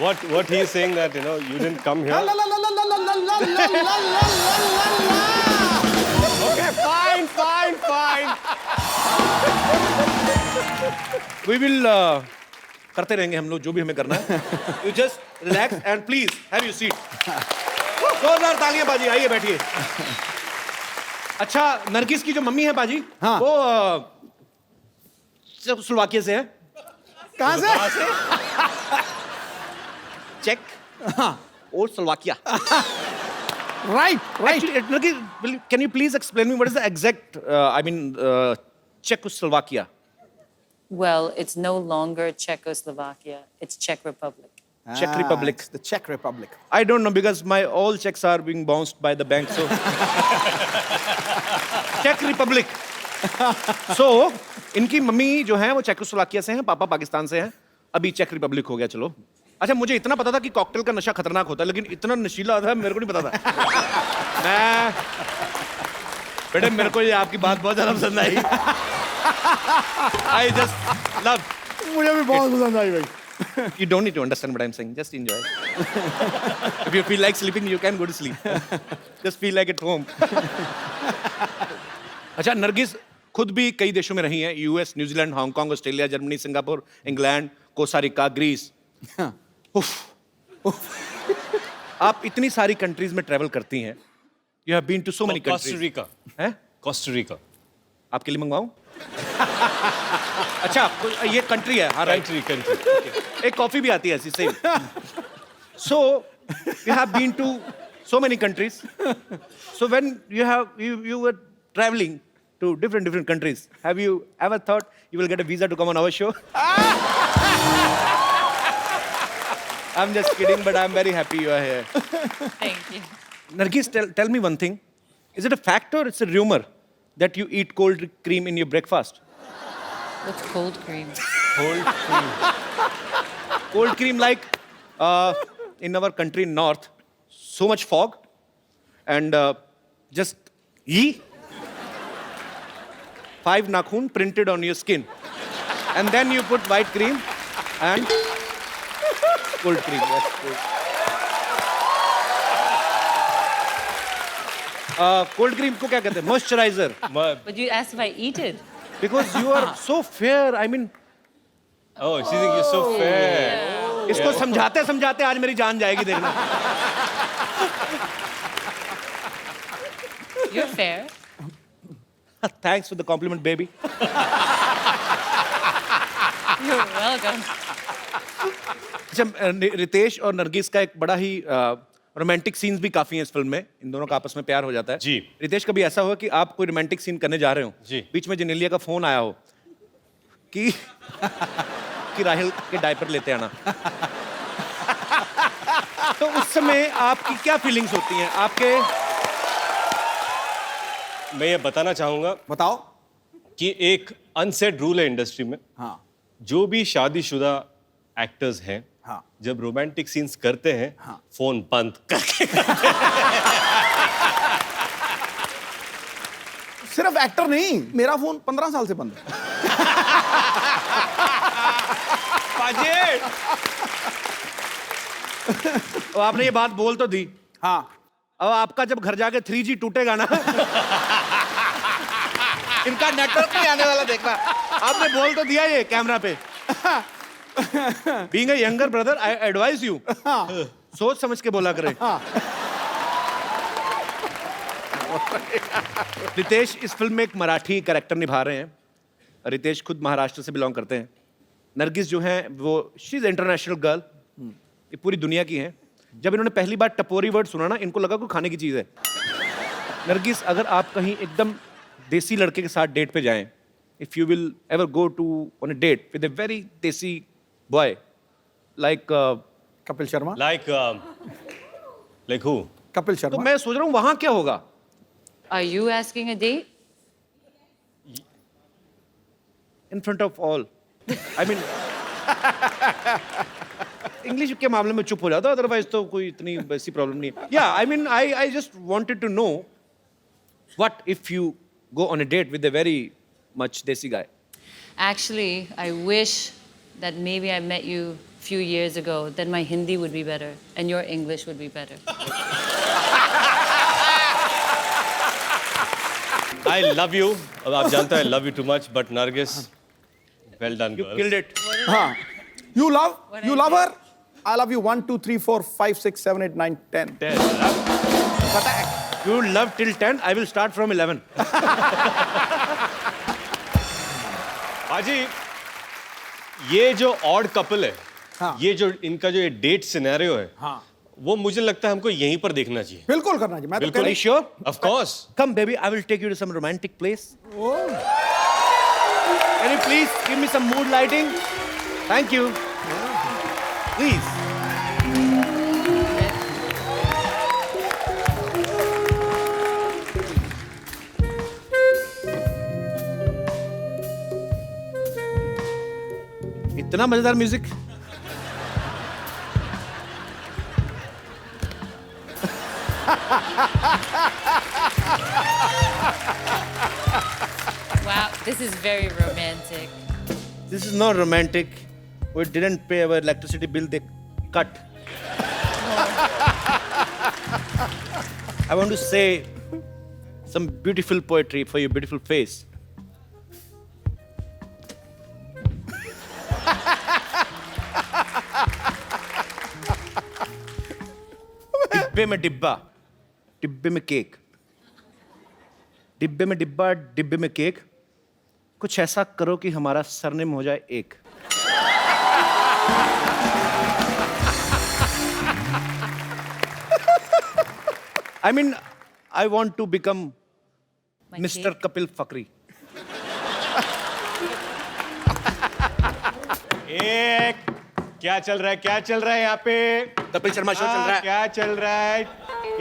What he is saying that you didn't come here. Okay, fine. We will करते रहेंगे हम लोग जो भी हमें करना है। You just relax and please have your seat. जोरदार तालियां बाजी, आइए बैठिए। अच्छा, नरगिस की जो मम्मी है बाजी, हाँ। वो स्लोवाकिया से है। कहाँ से? चेक और Slovakia. Right. Actually, Nurgi, can you please explain me what is the exact, Czechoslovakia? Well, it's no longer Czechoslovakia. It's Czech Republic. Czech Republic. It's the Czech Republic. I don't know because my all checks are being bounced by the bank, so. Czech Republic. So, इनकी mummy जो है वो Czechoslovakia से हैं, पापा पाकिस्तान से हैं। अभी चेक रिपब्लिक हो गया, चलो। अच्छा, मुझे इतना पता था कि कॉकटेल का नशा खतरनाक होता है, लेकिन इतना नशीला था मेरे को नहीं पता था। बेटे मेरे को ये आपकी बात बहुत ज्यादा पसंद आई। I just love. मुझे भी बहुत पसंद आई भाई। You don't need to understand what I'm saying. Just enjoy. If you feel like sleeping, you can go to sleep. Just feel like at home. अच्छा, नरगिस खुद भी कई देशों में रही हैं, US, New Zealand, Hong Kong, Australia, Germany, Singapore, England, Costa Rica, Greece. आप इतनी सारी कंट्रीज में ट्रैवल करती हैं। You have been to so many Costa countries. Rica. हैं? Costa Rica. आपके लिए मंगवाऊं? अच्छा, ये कंट्री है, हाँ राइट। Country. एक कॉफी भी आती है ऐसी same. So you have been to so many countries. So when you were traveling to different countries, have you ever thought you will get a visa to come on our show? I'm just kidding, but I'm very happy you are here. Thank you. Nargis, tell me one thing. Is it a fact or it's a rumor that you eat cold cream in your breakfast? What's cold cream? Cold cream, like in our country north, so much fog and just 5 nakhun printed on your skin, and then you put white cream and cold cream. That's good. Cold cream को क्या कहते हैं? Moisturizer. But you asked if I eat it. Because you are so fair. I mean, Oh, she thinks you're so fair. इसको समझाते समझाते आज मेरी जान जाएगी, देखना। You're fair. Thanks for the compliment, baby. You're welcome. अच्छा, रितेश और नरगिस का एक बड़ा ही रोमांटिक सीन्स भी काफी हैं इस फिल्म में। इन दोनों का आपस में प्यार हो जाता है। जी। रितेश, कभी ऐसा हुआ कि आप कोई रोमांटिक सीन करने जा रहे हो, जी। बीच में जेनेलिया का फोन आया हो कि राहिल के डायपर लेते आना? तो उस समय आपकी क्या फीलिंग्स होती हैं आपके? मैं ये बताना चाहूंगा बताओ। कि एक अनसेड रूल है इंडस्ट्री में, हाँ जो भी शादीशुदा एक्टर्स हैं, हाँ जब रोमांटिक सीन्स करते हैं, हाँ। फोन बंद करके सिर्फ एक्टर नहीं, मेरा फोन 15 साल से बंद है। तो आपने ये बात बोल तो दी। हाँ अब आपका जब घर जाके 3G टूटेगा ना, इनका नेटवर्क नहीं आने वाला, देखना। आपने बोल तो दिया ये कैमरा पे। Being a younger brother, I advise you, सोच समझ के बोला करें। रितेश इस फिल्म में एक मराठी कैरेक्टर निभा रहे हैं। रितेश खुद महाराष्ट्र से बिलोंग करते हैं। नरगिस जो है वो शी इज इंटरनेशनल गर्ल, ये पूरी दुनिया की है। जब इन्होंने पहली बार टपोरी वर्ड सुना ना, इनको लगा कोई खाने की चीज है। नरगिस, अगर आप कहीं एकदम देसी लड़के के साथ डेट पे जाएं, if you will ever go to on a date with a very desi boy like Kapil Sharma. Like who? Kapil तो शर्मा। मैं सोच रहा हूँ वहां क्या होगा। Are you asking a date? In front of all, I mean English के मामले में चुप हो जाता, अदरवाइज तो कोई इतनी वैसी प्रॉब्लम नहीं है। Yeah I mean I just wanted to know what if you go on a date with a very much desi guy. Actually, I wish that maybe I met you a few years ago. Then my Hindi would be better and your English would be better. I love you. अब आप जानते हैं I love you too much, but Nargis, well done, You girl. killed it. हाँ, you love her. I love you 1 2 3 4 5 6 7 8 9 10. You love till 10. I will start from 11. पाजी, ये जो odd couple है, हाँ। ये जो इनका जो ये डेट सिनेरियो है, हाँ वो मुझे लगता है हमको यहीं पर देखना चाहिए। बिल्कुल करना चाहिए। मैं तो बिल्कुल। कह Are you sure? Of course. Come, baby. I will take you to some romantic place. Can you please give me some mood lighting? Thank you. Please. इतना मजेदार music. Wow, this is very romantic. This is not romantic. We didn't pay our electricity bill, they cut. I want to say some beautiful poetry for your beautiful face. डिब्बे में डिब्बा, डिब्बे में cake, डिब्बे में डिब्बा, डिब्बे में केक। कुछ ऐसा करो कि हमारा सरनेम हो जाए एक। I mean, I want to become My Mr. cake. Kapil Fakri. एक क्या चल रहा है? क्या चल रहा है यहाँ पे? कपिल शर्मा शो चल रहा है। क्या चल रहा है?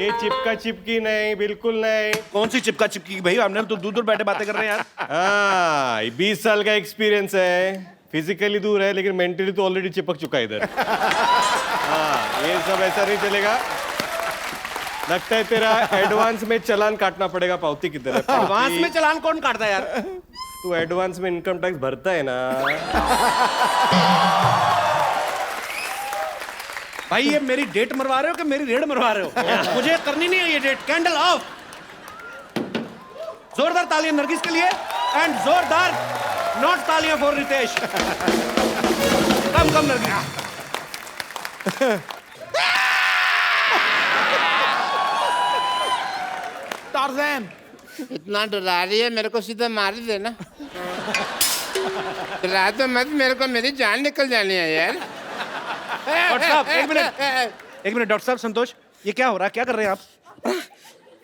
ये चिपका चिपकी नहीं, बिल्कुल नहीं। कौन सी चिपका चिपकी भाई? हमने तो दूर दूर बैठे बातें कर रहे हैं यार। हाँ, 20 साल का एक्सपीरियंस है। फिजिकली दूर है लेकिन मेंटली तो ऑलरेडी चिपक चुका है इधर। हाँ, ये सब ऐसा नहीं चलेगा। लगता है तेरा एडवांस में चालान काटना पड़ेगा। पावती किधर है? एडवांस में चालान कौन काटता है यार? तू एडवांस में इनकम टैक्स भरता है ना। भाई ये मेरी डेट मरवा रहे हो कि मेरी रेड मरवा रहे हो? मुझे करनी नहीं है ये डेट। Candle of. जोरदार तालियां नरगिस के लिए एंड जोरदार नॉट तालियां for Ritesh. Come come Nargis. Tarzan. इतना डरा रही है, मेरे को सीधा मार ही देना। डरा तो मत, मेरे को मेरी जान निकल जानी है यार। डॉक्टर साहब एक मिनट डॉक्टर साहब संतोष, ये क्या हो रहा है? क्या कर रहे हैं आप?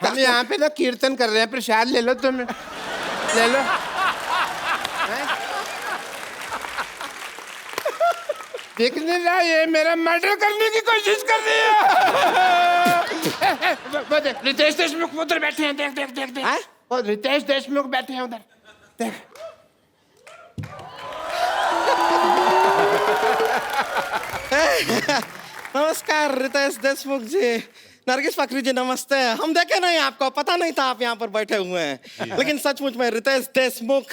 हम यहाँ पे ना कीर्तन कर रहे हैं। प्रसाद ले लो तुम, ले लो। देख नहीं रहा ये मेरा मर्डर करने की कोशिश कर रही है। वो देख रितेश देशमुख उधर बैठे हैं, देख देख देख देख। वो रितेश देशमुख बैठे हैं उधर, देख। नमस्कार रितेश देशमुख जी, नरगिस फकरी जी नमस्ते। हम देखे नहीं आपको, पता नहीं था आप यहाँ पर बैठे हुए हैं, लेकिन सचमुच में रितेश देशमुख,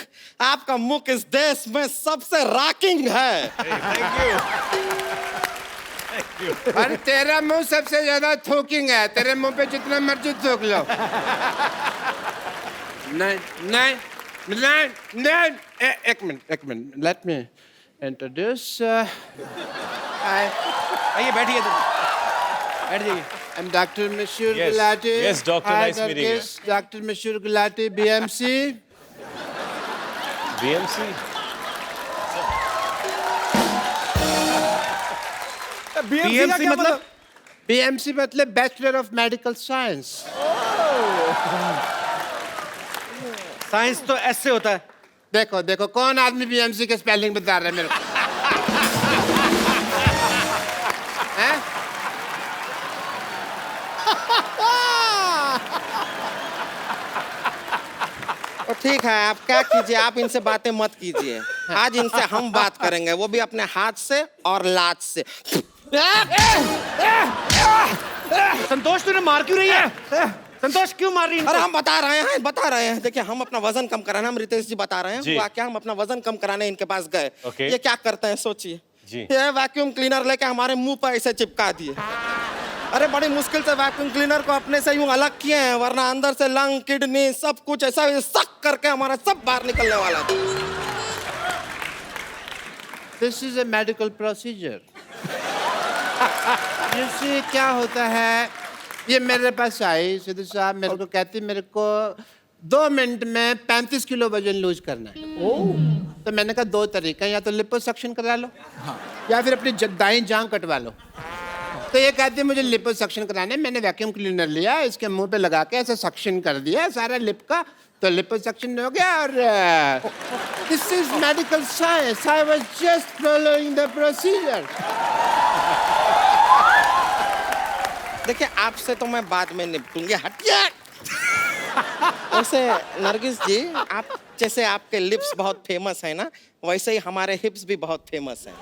आपका मुख इस देश में सबसे रॉकिंग है। और तेरा मुंह सबसे ज्यादा थूकिंग है, तेरे मुंह पे जितना मर्जी थूक लो। नहीं नहीं नहीं नहीं, एक मिनट, लेट मी इंट्रोड्यूस। आइए बैठिए, बैठ जाइए। I'm Dr. Mashur Yes. Gulati. Yes, doctor, Hi, nice meeting you. Nargis. Dr. Mashur Gulati, BMC. BMC? BMC मतलब? BMC मतलब Bachelor of Medical Science. Science तो ऐसे होता है। देखो देखो कौन आदमी BMC के स्पेलिंग बता रहा है मेरे को? हैं? तो ठीक है, आप क्या कीजिए, आप इनसे बातें मत कीजिए। आज इनसे हम बात करेंगे, वो भी अपने हाथ से और लात से। संतोष तूने मार क्यों रही है? संतोष क्यों मार रही है? अरे हम बता रहे हैं। देखिए हम अपना वजन कम कराना, हम रितेश जी बता रहे हैं। जी। हुआ क्या, हम अपना वजन कम कराने इनके पास गए। Okay. ये क्या करते हैं सोचिए। जी। ये वैक्यूम क्लीनर लेके हमारे मुंह पर ऐसे चिपका दिए। अरे बड़ी मुश्किल से वैक्यूम क्लीनर को अपने से यूं अलग किए हैं, वरना अंदर से लंग, किडनी सब कुछ ऐसा सक करके हमारा सब बाहर निकलने वाला था। This is a medical procedure. You see, क्या होता है, ये मेरे पास आई सिद्धू साहब, मेरे को कहती मेरे को 2 मिनट में 35 किलो वजन लूज करना है। तो मैंने कहा 2 तरीका, या तो लिपोसक्शन करा लो या फिर अपनी दाईं जांघ कटवा लो। तो ये कहती है मुझे लिपोसक्शन कराना है। मैंने वैक्यूम क्लीनर लिया, इसके मुंह पे लगा के ऐसे सक्शन कर दिया सारा लिप का, तो लिपोसक्शन हो गया। और this is medical science, I was just following the procedure. देखिए आपसे तो मैं बाद में निपटूंगी, हटिए। वैसे नरगिस जी, आप जैसे आपके लिप्स बहुत फेमस है ना, वैसे ही हमारे हिप्स भी बहुत फेमस हैं।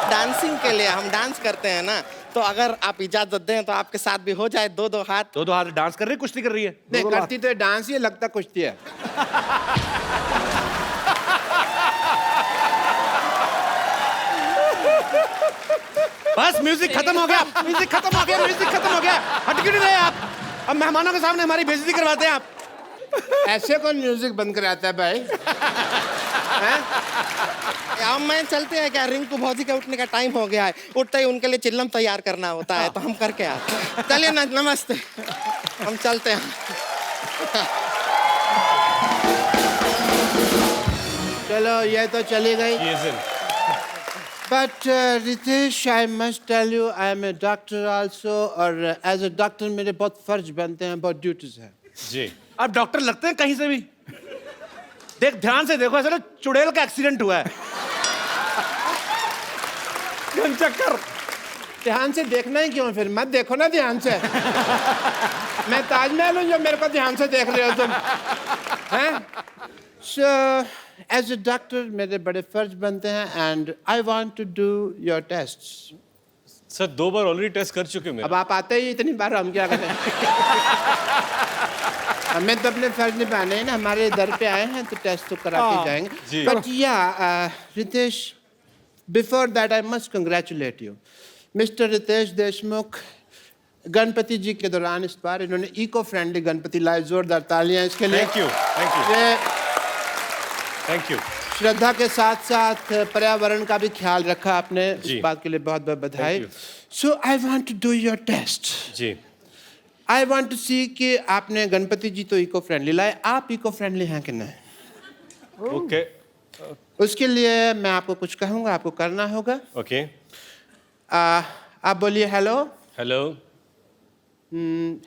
डांसिंग के लिए हम डांस करते हैं ना, तो अगर आप इजाजत दें तो आपके साथ भी हो जाए 2-2 हाथ। 2-2 हाथ डांस कर रही है, कुश्ती कर रही है? नहीं करती तो डांस ही, लगता कुश्ती है। बस म्यूजिक खत्म हो गया, म्यूजिक खत्म हो गया, म्यूजिक खत्म हो गया। हट क्यों नहीं रहे आप? अब मेहमानों के सामने हमारी बेइज्जती करवाते हैं आप। ऐसे कौन म्यूजिक बंद कराता है भाई? अब मैं चलते हैं क्या, रिंकू भौजी के उठने का टाइम हो गया है, उठते ही उनके लिए चिल्लम तैयार करना होता है, तो हम करके आते हैं। चलिए ना, नमस्ते, हम चलते हैं। चलो ये तो चली गई। But Ritesh, I must tell you, I am a doctor also, और एज ए डॉक्टर मेरे बहुत फर्ज बनते हैं, बहुत ड्यूटीज हैं। जी। आप डॉक्टर लगते हैं कहीं से भी। देख ध्यान से देखो, ऐसा चुड़ैल का एक्सीडेंट हुआ है। चक्कर। ध्यान से देखना ही क्यों, फिर मत देखो ना ध्यान से। मैं ताजमहल हूँ जो मेरे को ध्यान से देख रहे हो तुम, हैं? So as a doctor मेरे बड़े फर्ज बनते हैं, and I want to do your tests. Sir 2 बार ऑलरेडी टेस्ट कर चुके हैं। अब आप आते ही इतनी बार, हम क्या करें? हमें तो अपने फर्ज निभाने हैं ना, हमारे दर पे आए हैं तो टेस्ट तो करा के जाएंगे। बट या Ritesh, before that I must congratulate you, mister Ritesh Deshmukh. Ganpati ji के दौरान इस बार इन्होंने इको फ्रेंडली गणपति लाए, जोरदार तालियां इसके लिए। Thank you, thank you, thank you. Shraddha के साथ साथ पर्यावरण का भी ख्याल रखा आपने, इस बात के लिए बहुत बहुत बधाई। So I want to do your test. जी। आई वांट टू सी कि आपने गणपति जी तो इको फ्रेंडली लाए, आप इको फ्रेंडली हैं कि नहीं? ओके। उसके लिए मैं आपको कुछ कहूँगा, आपको करना होगा। ओके। आप बोलिए हेलो। हेलो।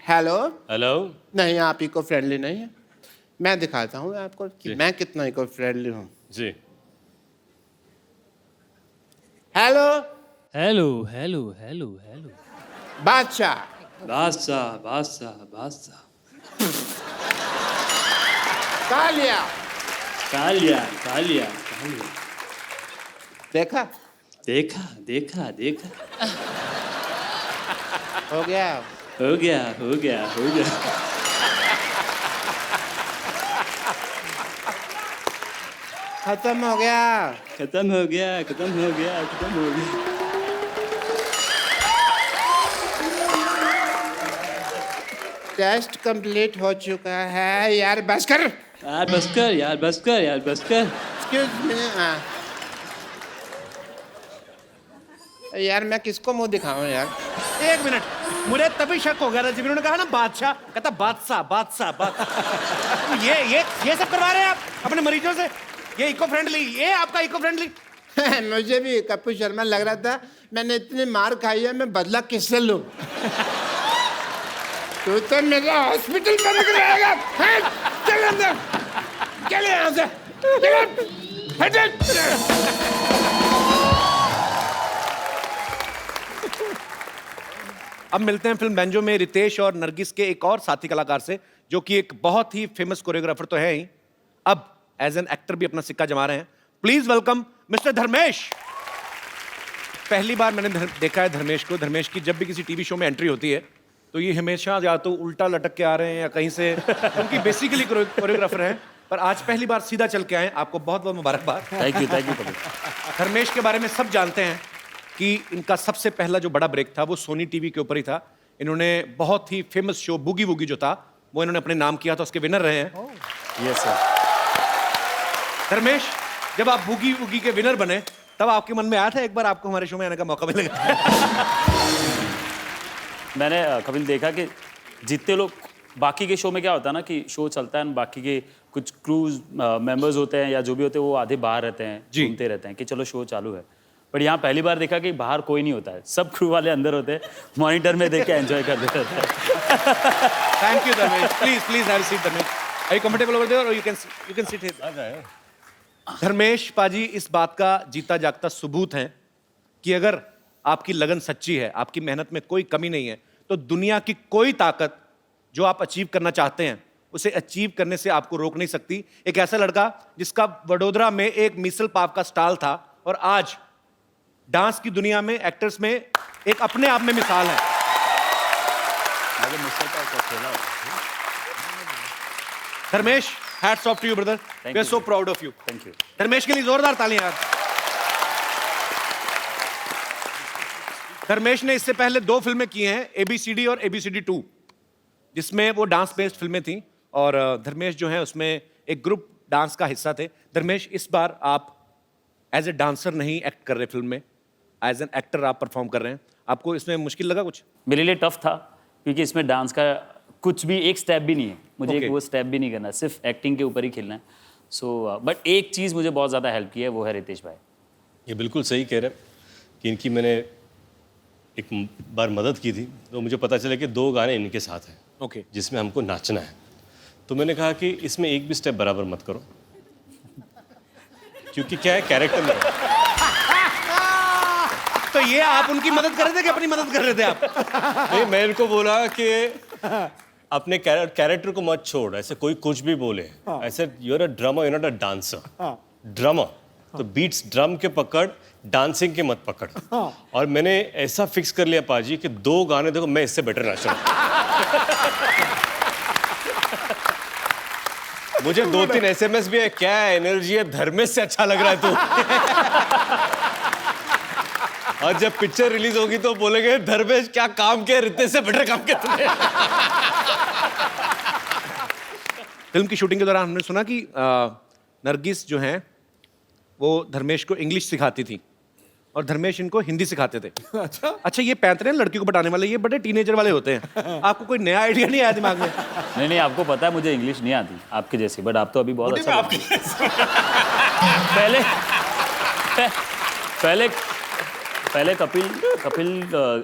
हेलो। हेलो। नहीं, आप इको फ्रेंडली नहीं है। मैं दिखाता हूँ आपको कि मैं कितना इको फ्रेंडली हूँ। जी। Hello hello hello hello hello Badshah Badshah Badshah बादशाह कालिया कालिया कालिया कालिया देखा देखा देखा देखा हो गया हो गया हो गया हो गया खत्म हो गया खत्म हो गया खत्म हो गया खत्म हो गया टेस्ट कंप्लीट हो चुका है यार बस कर यार बस कर यार बस कर यार बस कर एक्सक्यूज मी यार मैं किसको मुंह दिखाऊं यार एक मिनट, मुझे तभी शक हो गया था जब इन्होंने कहा ना बादशाह, कहता बादशाह बादशाह बादशाह। ये सब करवा रहे हैं आप अपने मरीजों से? ये इको फ्रेंडली, ये आपका इको फ्रेंडली? मुझे भी कपूर शर्मा लग रहा था मैंने इतनी मार खाई है मैं बदला किससे लूं तू तो मेरा हॉस्पिटल बंद कराएगा चल अंदर चल यहाँ से अब मिलते हैं फिल्म बैंजो में रितेश और नरगिस के एक और साथी कलाकार से, जो कि एक बहुत ही फेमस कोरियोग्राफर तो है ही, अब एज एन एक्टर भी अपना सिक्का जमा रहे हैं। Please welcome mister Dharmesh. पहली बार मैंने देखा है धर्मेश को। धर्मेश की जब भी किसी टीवी शो में एंट्री होती है तो ये हमेशा या तो उल्टा लटक के आ रहे हैं या कहीं से, उनकी बेसिकली कोरियोग्राफर हैं, पर आज पहली बार सीधा चल के आए। आपको बहुत बहुत मुबारकबाद। थैंक यू धर्मेश के बारे में सब जानते हैं कि इनका सबसे पहला जो बड़ा ब्रेक था वो सोनी टीवी के ऊपर ही था। इन्होंने बहुत ही फेमस शो बूगी वूगी जो था वो इन्होंने अपने नाम किया था, उसके विनर रहे हैं। यस सर धर्मेश, जब आप बूगी वूगी के विनर बने तब आपके मन में आया था एक बार आपको हमारे शो में आने का मौका मिलेगा? मैंने कपिल देखा कि जितने लोग बाकी के शो में क्या होता है ना कि शो चलता है, बाकी के कुछ क्रूज मेंबर्स होते हैं या जो भी होते हैं वो आधे बाहर रहते हैं, घूमते रहते हैं कि चलो शो चालू है। बट यहाँ पहली बार देखा कि बाहर कोई नहीं होता है, सब क्रू वाले अंदर होते हैं, मॉनिटर में देख के एंजॉय करते रहते हैं। Thank you Dharmesh. Please have a seat Dharmesh. Are you comfortable over there और you can sit here? Dharmesh पाजी इस बात का जीता जागता सबूत है कि अगर आपकी लगन सच्ची है, आपकी मेहनत में कोई कमी नहीं है, तो दुनिया की कोई ताकत जो आप अचीव करना चाहते हैं उसे अचीव करने से आपको रोक नहीं सकती। एक ऐसा लड़का जिसका वडोदरा में एक मिसल पाव का स्टॉल था और आज डांस की दुनिया में, एक्टर्स में एक अपने आप में मिसाल है। Dharmesh, hats off to you brother. We are so proud of you. Thank you. Dharmesh के लिए जोरदार तालियां यार। धर्मेश ने इससे पहले 2 फिल्में की हैं, ABCD और ABCD 2, जिसमें वो डांस बेस्ड फिल्में थी और धर्मेश जो है उसमें एक ग्रुप डांस का हिस्सा थे। धर्मेश, इस बार आप एज ए डांसर नहीं एक्ट कर रहे फिल्म में, एज एन एक्टर आप परफॉर्म कर रहे हैं। आपको इसमें मुश्किल लगा कुछ? मेरे लिए टफ था क्योंकि इसमें डांस का कुछ भी एक स्टेप भी नहीं है, मुझे एक वो स्टेप भी नहीं करना, सिर्फ एक्टिंग के ऊपर ही खेलना है। सो बट एक चीज़ मुझे बहुत ज़्यादा हेल्प की है, वो है रितेश भाई। ये बिल्कुल सही कह रहे हैं कि इनकी मैंने एक बार मदद की थी तो मुझे पता चला कि 2 गाने इनके साथ हैं ओके जिसमें हमको नाचना है। तो मैंने कहा कि इसमें एक भी स्टेप बराबर मत करो क्योंकि क्या है कैरेक्टर में। तो ये आप उनकी मदद कर रहे थे कि अपनी मदद कर रहे थे आप? नहीं, मैं इनको बोला कि अपने कैरेक्टर को मत छोड़, ऐसे कोई कुछ भी बोले। ऐसे you are a drummer, you are not a dancer. Drummer तो बीट्स ड्रम के पकड़, डांसिंग के मत पकड़। और मैंने ऐसा फिक्स कर लिया पाजी कि 2 गाने देखो मैं इससे बेटर नाच रहा हूं। मुझे 2-3 SMS भी है, क्या एनर्जी है, धर्मेश से अच्छा लग रहा है तू। और जब पिक्चर रिलीज होगी तो बोलेंगे धर्मेश क्या काम किया, रितेश से बेटर काम किया तूने। फिल्म की शूटिंग के दौरान हमने सुना कि नरगिस जो हैं वो धर्मेश को इंग्लिश सिखाती थी और धर्मेश इनको हिंदी सिखाते थे। अच्छा, ये पैंतरे हैं लड़की को पटाने वाले, ये बड़े टीनेजर वाले होते हैं। आपको कोई नया आइडिया नहीं आया दिमाग में? नहीं, आपको पता है मुझे इंग्लिश नहीं आती आपके जैसी, बट आप तो अभी बहुत अच्छा पहले कपिल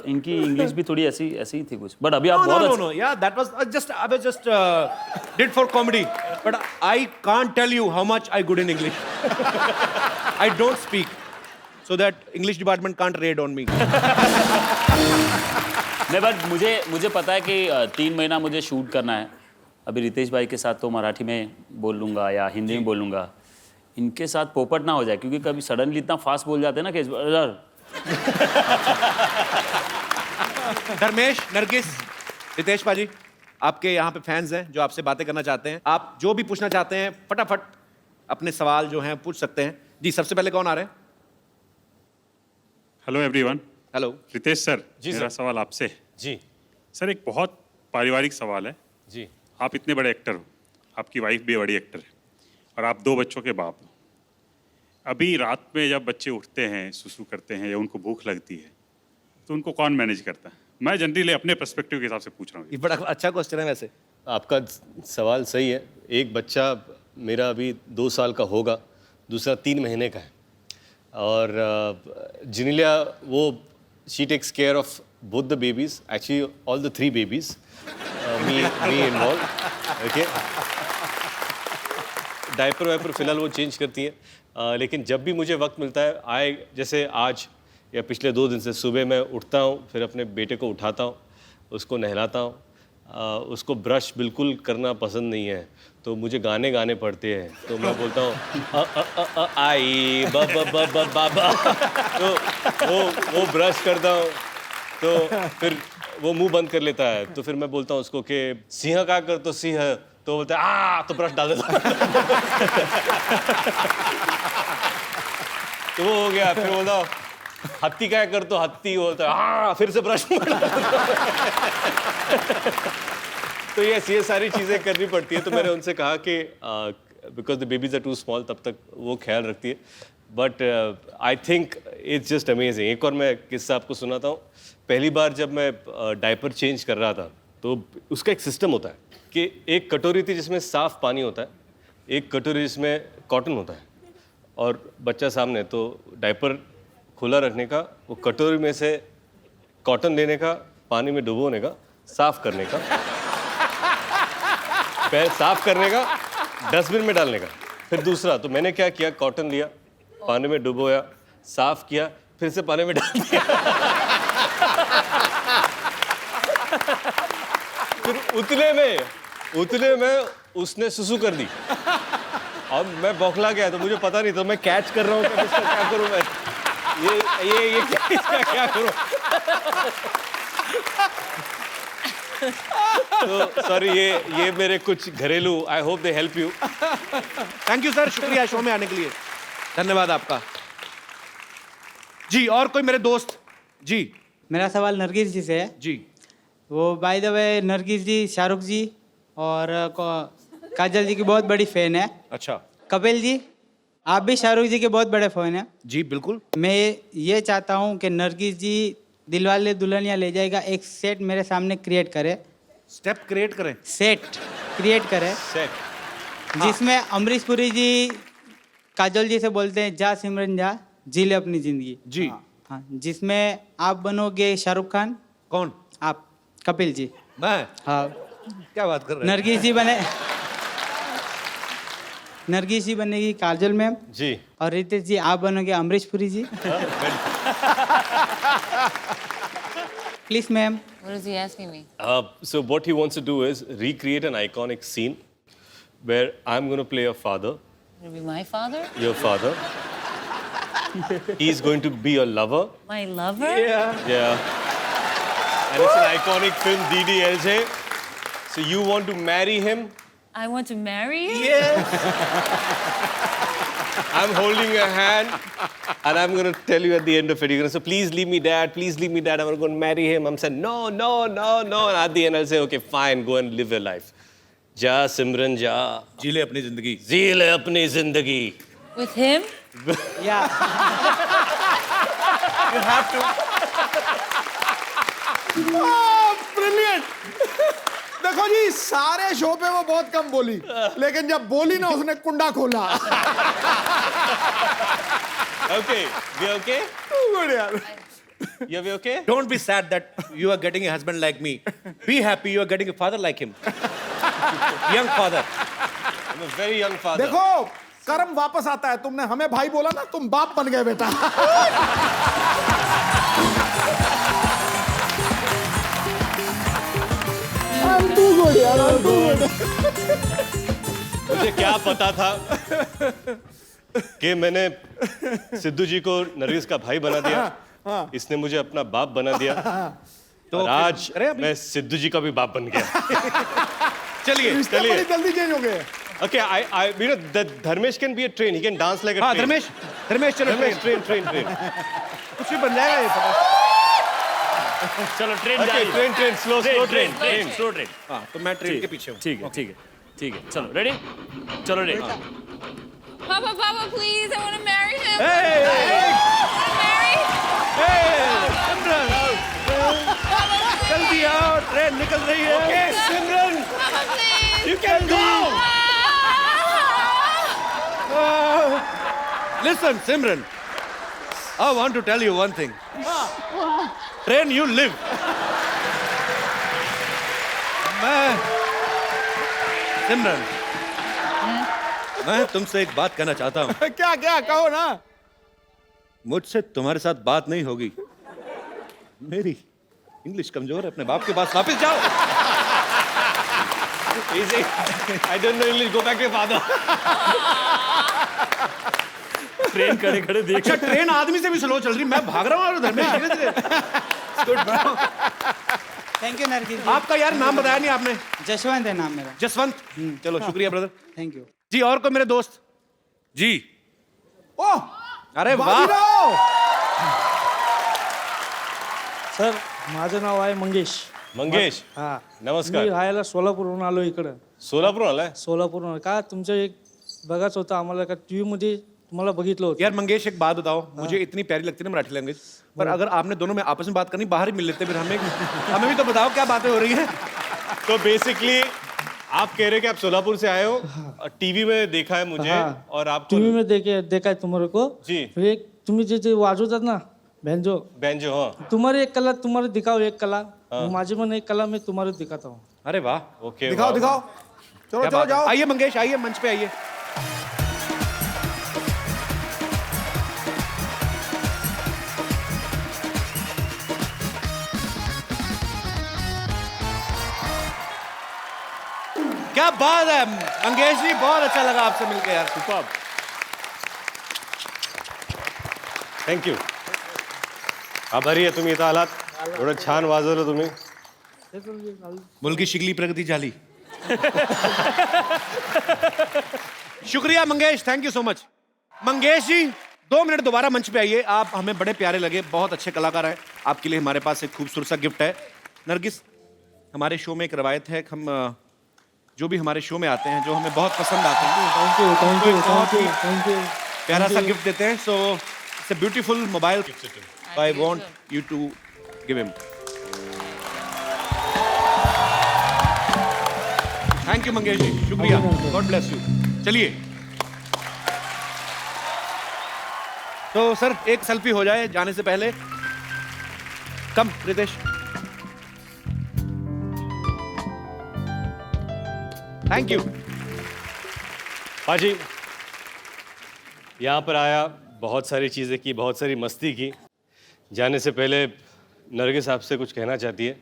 इनकी इंग्लिश भी थोड़ी ऐसी ही थी कुछ, बट अभी आप बहुत No, yeah, that was I was just did for comedy, but I can't tell you how much I good in English. I don't speak. so that English department can't raid on me. नहीं, but मुझे पता है कि 3 महीना मुझे shoot करना है। अभी रितेश भाई के साथ तो मराठी में बोल लूँगा या हिंदी में बोल लूँगा। इनके साथ पोपट ना हो जाए, क्योंकि कभी सडनली इतना फास्ट बोल जाते हैं ना कि धर्मेश, नरगिस, रितेश पाजी, आपके यहाँ पे फैंस हैं जो आपसे बातें करना चाहते हैं। आप जो भी पूछना चाहते हैं फटाफट अपने सवाल जो हैं पूछ सकते हैं। जी, सबसे पहले कौन आ रहे हैं? Hello everyone. Hello Ritesh sir, जी मेरा सर। सवाल आपसे। जी सर, एक बहुत पारिवारिक सवाल है। जी आप इतने बड़े एक्टर हो, आपकी वाइफ भी बड़ी एक्टर है और आप 2 बच्चों के बाप हो। अभी रात में जब बच्चे उठते हैं, सुसु करते हैं या उनको भूख लगती है, तो उनको कौन मैनेज करता है? मैं जनरली अपने पर्सपेक्टिव के हिसाब से पूछ रहा हूँ। ये बड़ा अच्छा क्वेश्चन है वैसे। आपका सवाल सही है। एक बच्चा मेरा अभी 2 साल का होगा, दूसरा 3 महीने का है। और जिनिलिया वो she takes care of both the babies, actually all the 3 babies, me involve. Okay, diaper wiper फिलहाल वो चेंज करती हैं, लेकिन जब भी मुझे वक्त मिलता है, जैसे आज या पिछले 2 दिन से सुबह मैं उठता हूँ, फिर अपने बेटे को उठाता हूँ, उसको नहलाता हूँ। उसको ब्रश बिल्कुल करना पसंद नहीं है, तो मुझे गाने गाने पड़ते हैं। तो मैं बोलता हूँ आई बाबा, तो वो ब्रश करता हूँ, तो फिर वो मुंह बंद कर लेता है। तो फिर मैं बोलता हूँ उसको कि सिंह का कर, तो सिंह, तो बोलता है तो ब्रश डाल देता हूँ। तो वो हो गया। फिर बोलता हूँ हत्ती क्या कर, तो हत्ती, बोलता है फिर से ब्रश डाल देता हूँ। तो ये सारी चीज़ें करनी पड़ती है। तो मैंने उनसे कहा कि because the babies are too small, तब तक वो ख्याल रखती है। But I think it's just amazing. एक और मैं किस्सा आपको सुनाता हूँ। पहली बार जब मैं डायपर चेंज कर रहा था, तो उसका एक सिस्टम होता है कि एक कटोरी थी जिसमें साफ पानी होता है, एक कटोरी जिसमें कॉटन होता है, और बच्चा सामने। तो डायपर खुला रखने का, वो कटोरी में से कॉटन लेने का, पानी में डुबोने का, साफ करने का, पैर साफ करने का, डस्टबिन में डालने का। फिर दूसरा, तो मैंने क्या किया, कॉटन लिया, पानी में डुबोया, साफ किया, फिर से पानी में डाल दिया। फिर उतने में उसने सुसु कर दी। अब मैं बौखला गया, तो मुझे पता नहीं, तो मैं कैच कर रहा हूँ कि इसका क्या करूँ मैं, ये इसका क्या करूँ। तो सॉरी, ये मेरे कुछ घरेलू, I hope they help you. Thank you sir, शुक्रिया शो में आने के लिए, धन्यवाद आपका। जी, और कोई मेरे दोस्त? जी, मेरा सवाल नरगिस जी से है। जी, वो बाय द वे नरगिस जी शाहरुख जी और काजल जी की बहुत बड़ी फैन है। अच्छा। कपिल जी, आप भी शाहरुख जी के बहुत बड़े फैन हैं। जी बिल्कुल। मैं ये चाहता हूँ कि नरगिस जी दिलवाले दुल्हनिया ले जाएगा एक सेट मेरे सामने क्रिएट करे। स्टेप क्रिएट करें? सेट क्रिएट करे, सेट, जिसमें अमरीश पुरी जी काजल जी से बोलते हैं जा सिमरन जा, जी ले अपनी जिंदगी। जी हाँ, जिसमें आप बनोगे शाहरुख खान। कौन? आप। कपिल जी। मैं? हाँ। क्या बात कर रहे हैं? नरगिस जी बनेगी काजल मैम जी, और रितेश जी आप बनोगे Amrish Puri ji. Please ma'am. What is he asking me? So what he wants to do is recreate an iconic scene where I'm going to play your father. Will it be my father? Your father. He's going to be your lover. My lover? Yeah. And it's an iconic film, DDLJ. So you want to marry him? I want to marry you? Yes. I'm holding your hand and I'm going to tell you at the end of it, you're going to say, please leave me, Dad, please leave me, Dad, I'm going to marry him. I'm saying, no. And at the end I'll say, okay, fine, go and live your life. Ja, Simran, ja. जी ले अपनी जिंदगी। जी ले अपनी जिंदगी। With him? Yeah. You have to. Brilliant. देखो जी, सारे show पे वो बहुत कम बोली, लेकिन जब बोली ना उसने कुंडा खोला। Okay, we okay? गुड यार। You be okay? Don't be sad that you are getting a husband like me. Be happy you are getting a father like him. Young father. I'm a very young father. देखो, कर्म वापस आता है। तुमने हमें भाई बोला ना, तुम बाप बन गए बेटा। मुझे क्या पता था कि मैंने सिद्धू जी को नरगिस का भाई बना दिया, इसने मुझे अपना बाप बना दिया, तो आज मैं सिद्धू जी का भी बाप बन गया। चलिए चलिए, बड़ी जल्दी चेंज हो गए। Okay, you know that Dharmesh can be a train. He can dance like a हाँ, train. धर्मेश चलो Train. कुछ भी बन जाएगा ये पता। चलो train Okay, train, slow train. हाँ, तो मैं ट्रेन के पीछे हूँ। ठीक है चलो रेडी, चलो ready. Papa, please, I want to marry him. जल्दी आओ, ट्रेन निकल रही है। Okay, Simran, Papa, please. you can go. Listen, Simran, I want to tell you one thing. Train, you live. सिमरन, मैं तुमसे एक बात कहना चाहता हूँ। क्या कहो ना। मुझसे तुम्हारे साथ बात नहीं होगी। मेरी इंग्लिश कमजोर है, अपने बाप के पास वापस जाओ। Easy. I don't know English. Go back to your father. Train खड़े देख। अच्छा, ट्रेन आदमी से भी स्लो चल रही, मैं भाग रहा हूँ और धर्मेश धीरे-धीरे। थैंक यू नरगिस जी। आपका यार नाम बताया नहीं आपने। जसवंत है नाम मेरा। जसवंत, चलो शुक्रिया ब्रदर। थैंक यू जी। और को मेरे दोस्त जी। ओह, अरे वाह। बाजीराव! सर माझं नाव आहे मंगेश. हा, नमस्कार. मी राहायला सोलापूरहून आलो इकडं. सोलापूरहून आलाय? सोलापूरहून का तुमचं एक बघायचं होतं आम्हाला का टीव्ही मध्ये तुम्हाला बघितलं होतं. यार मंगेश, एक बात बताओ, मुझे इतनी प्यारी लगती है ना मराठी लैंग्वेज, पर अगर आपने दोनों में आपस में बात करनी, बाहर ही मिल लेते, फिर हमें भी तो बताओ क्या बातें हो रही हैं। तो बेसिकली आप कह रहे हैं कि आप सोलापुर से आए हो, टीवी में देखा है मुझे, और आपको टीव्ही में देखा है तुम्हारे को जी। फिर एक तुम्ही जे वाजवतात ना बैंजो, हाँ, तुम्हारी एक कला तुम्हारे दिखाओ, एक कला माझी मन एक कला मैं तुम्हारे दिखाता हूँ. अरे वाह, ओके, दिखाओ चलो जाओ। आइए मंगेश, आइए मंच पे आइए। क्या बात है मंगेश जी, बहुत अच्छा लगा आपसे मिलकर यार। Superb, thank you. आभारी आहे तुम्ही इथं आलात, एवढं छान वाजवलं तुम्ही. मुलगी शिकली प्रगती झाली. शुक्रिया Mangesh, thank you so much. Mangesh ji 2 minute दोबारा मंच पे आइए, आप हमें बड़े प्यारे लगे, बहुत अच्छे कलाकार हैं. आपके लिए हमारे पास एक खूबसूरत सा गिफ्ट है. नरगिस, हमारे शो में एक रवायत है, हम जो भी हमारे शो में आते हैं, जो हमें बहुत पसंद आते हैं, थैंक यू प्यारा सा गिफ्ट देते हैं. So it's a beautiful mobile. I want you to give him. Thank you Mangesh ji, शुक्रिया, गॉड ब्लेस यू. चलिए तो सर एक सेल्फी हो जाए जाने से पहले. कम रितेश. Thank you. पाजी, यहाँ पर आया, बहुत सारी चीज़ें की, बहुत सारी मस्ती की. जाने से पहले नरगिस आपसे कुछ कहना चाहती है.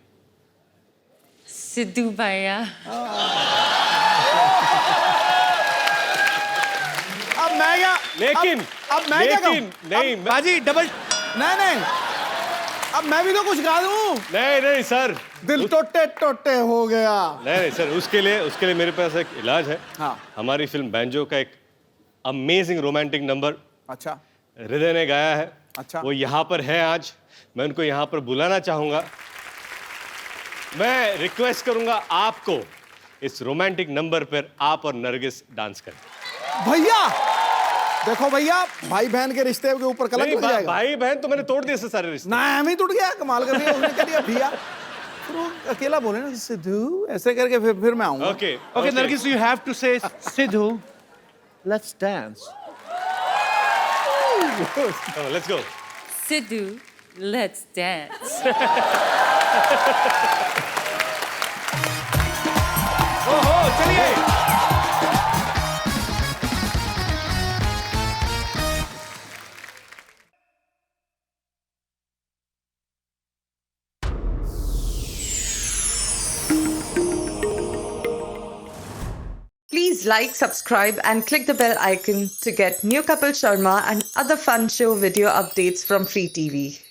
सिद्धू भैया, अब मैं क्या, लेकिन अब मैं क्या कहूं? नहीं बाजी डबल नहीं, अब मैं भी तो कुछ गा दूं. नहीं सर, दिल टोटे हो गया. नहीं सर, उसके लिए मेरे पास एक इलाज है. हाँ. हमारी फिल्म बैंजो का एक अमेजिंग रोमांटिक नंबर अच्छा, हृदय ने गाया है. अच्छा. वो यहाँ पर है आज, मैं उनको यहाँ पर बुलाना चाहूंगा. मैं रिक्वेस्ट करूंगा आपको इस रोमांटिक नंबर पर आप और नरगिस डांस करें. भैया देखो भैया, भाई बहन के रिश्ते के ऊपर कलंक लग जाएगा. भाई बहन तो मैंने तोड़ दिए सारे रिश्ते. ना हम ही टूट गया, कमाल कर दिया. उसने कह दिया भैया, फिर वो अकेला बोले ना सिद्धू ऐसे करके, फिर मैं आऊंगा. Okay Nargis, you have to say Sidhu let's dance. Let's go. Sidhu, let's dance. ओहो, चलिए. like, subscribe, and click the bell icon to get new Kapil Sharma and other fun show video updates from Free TV.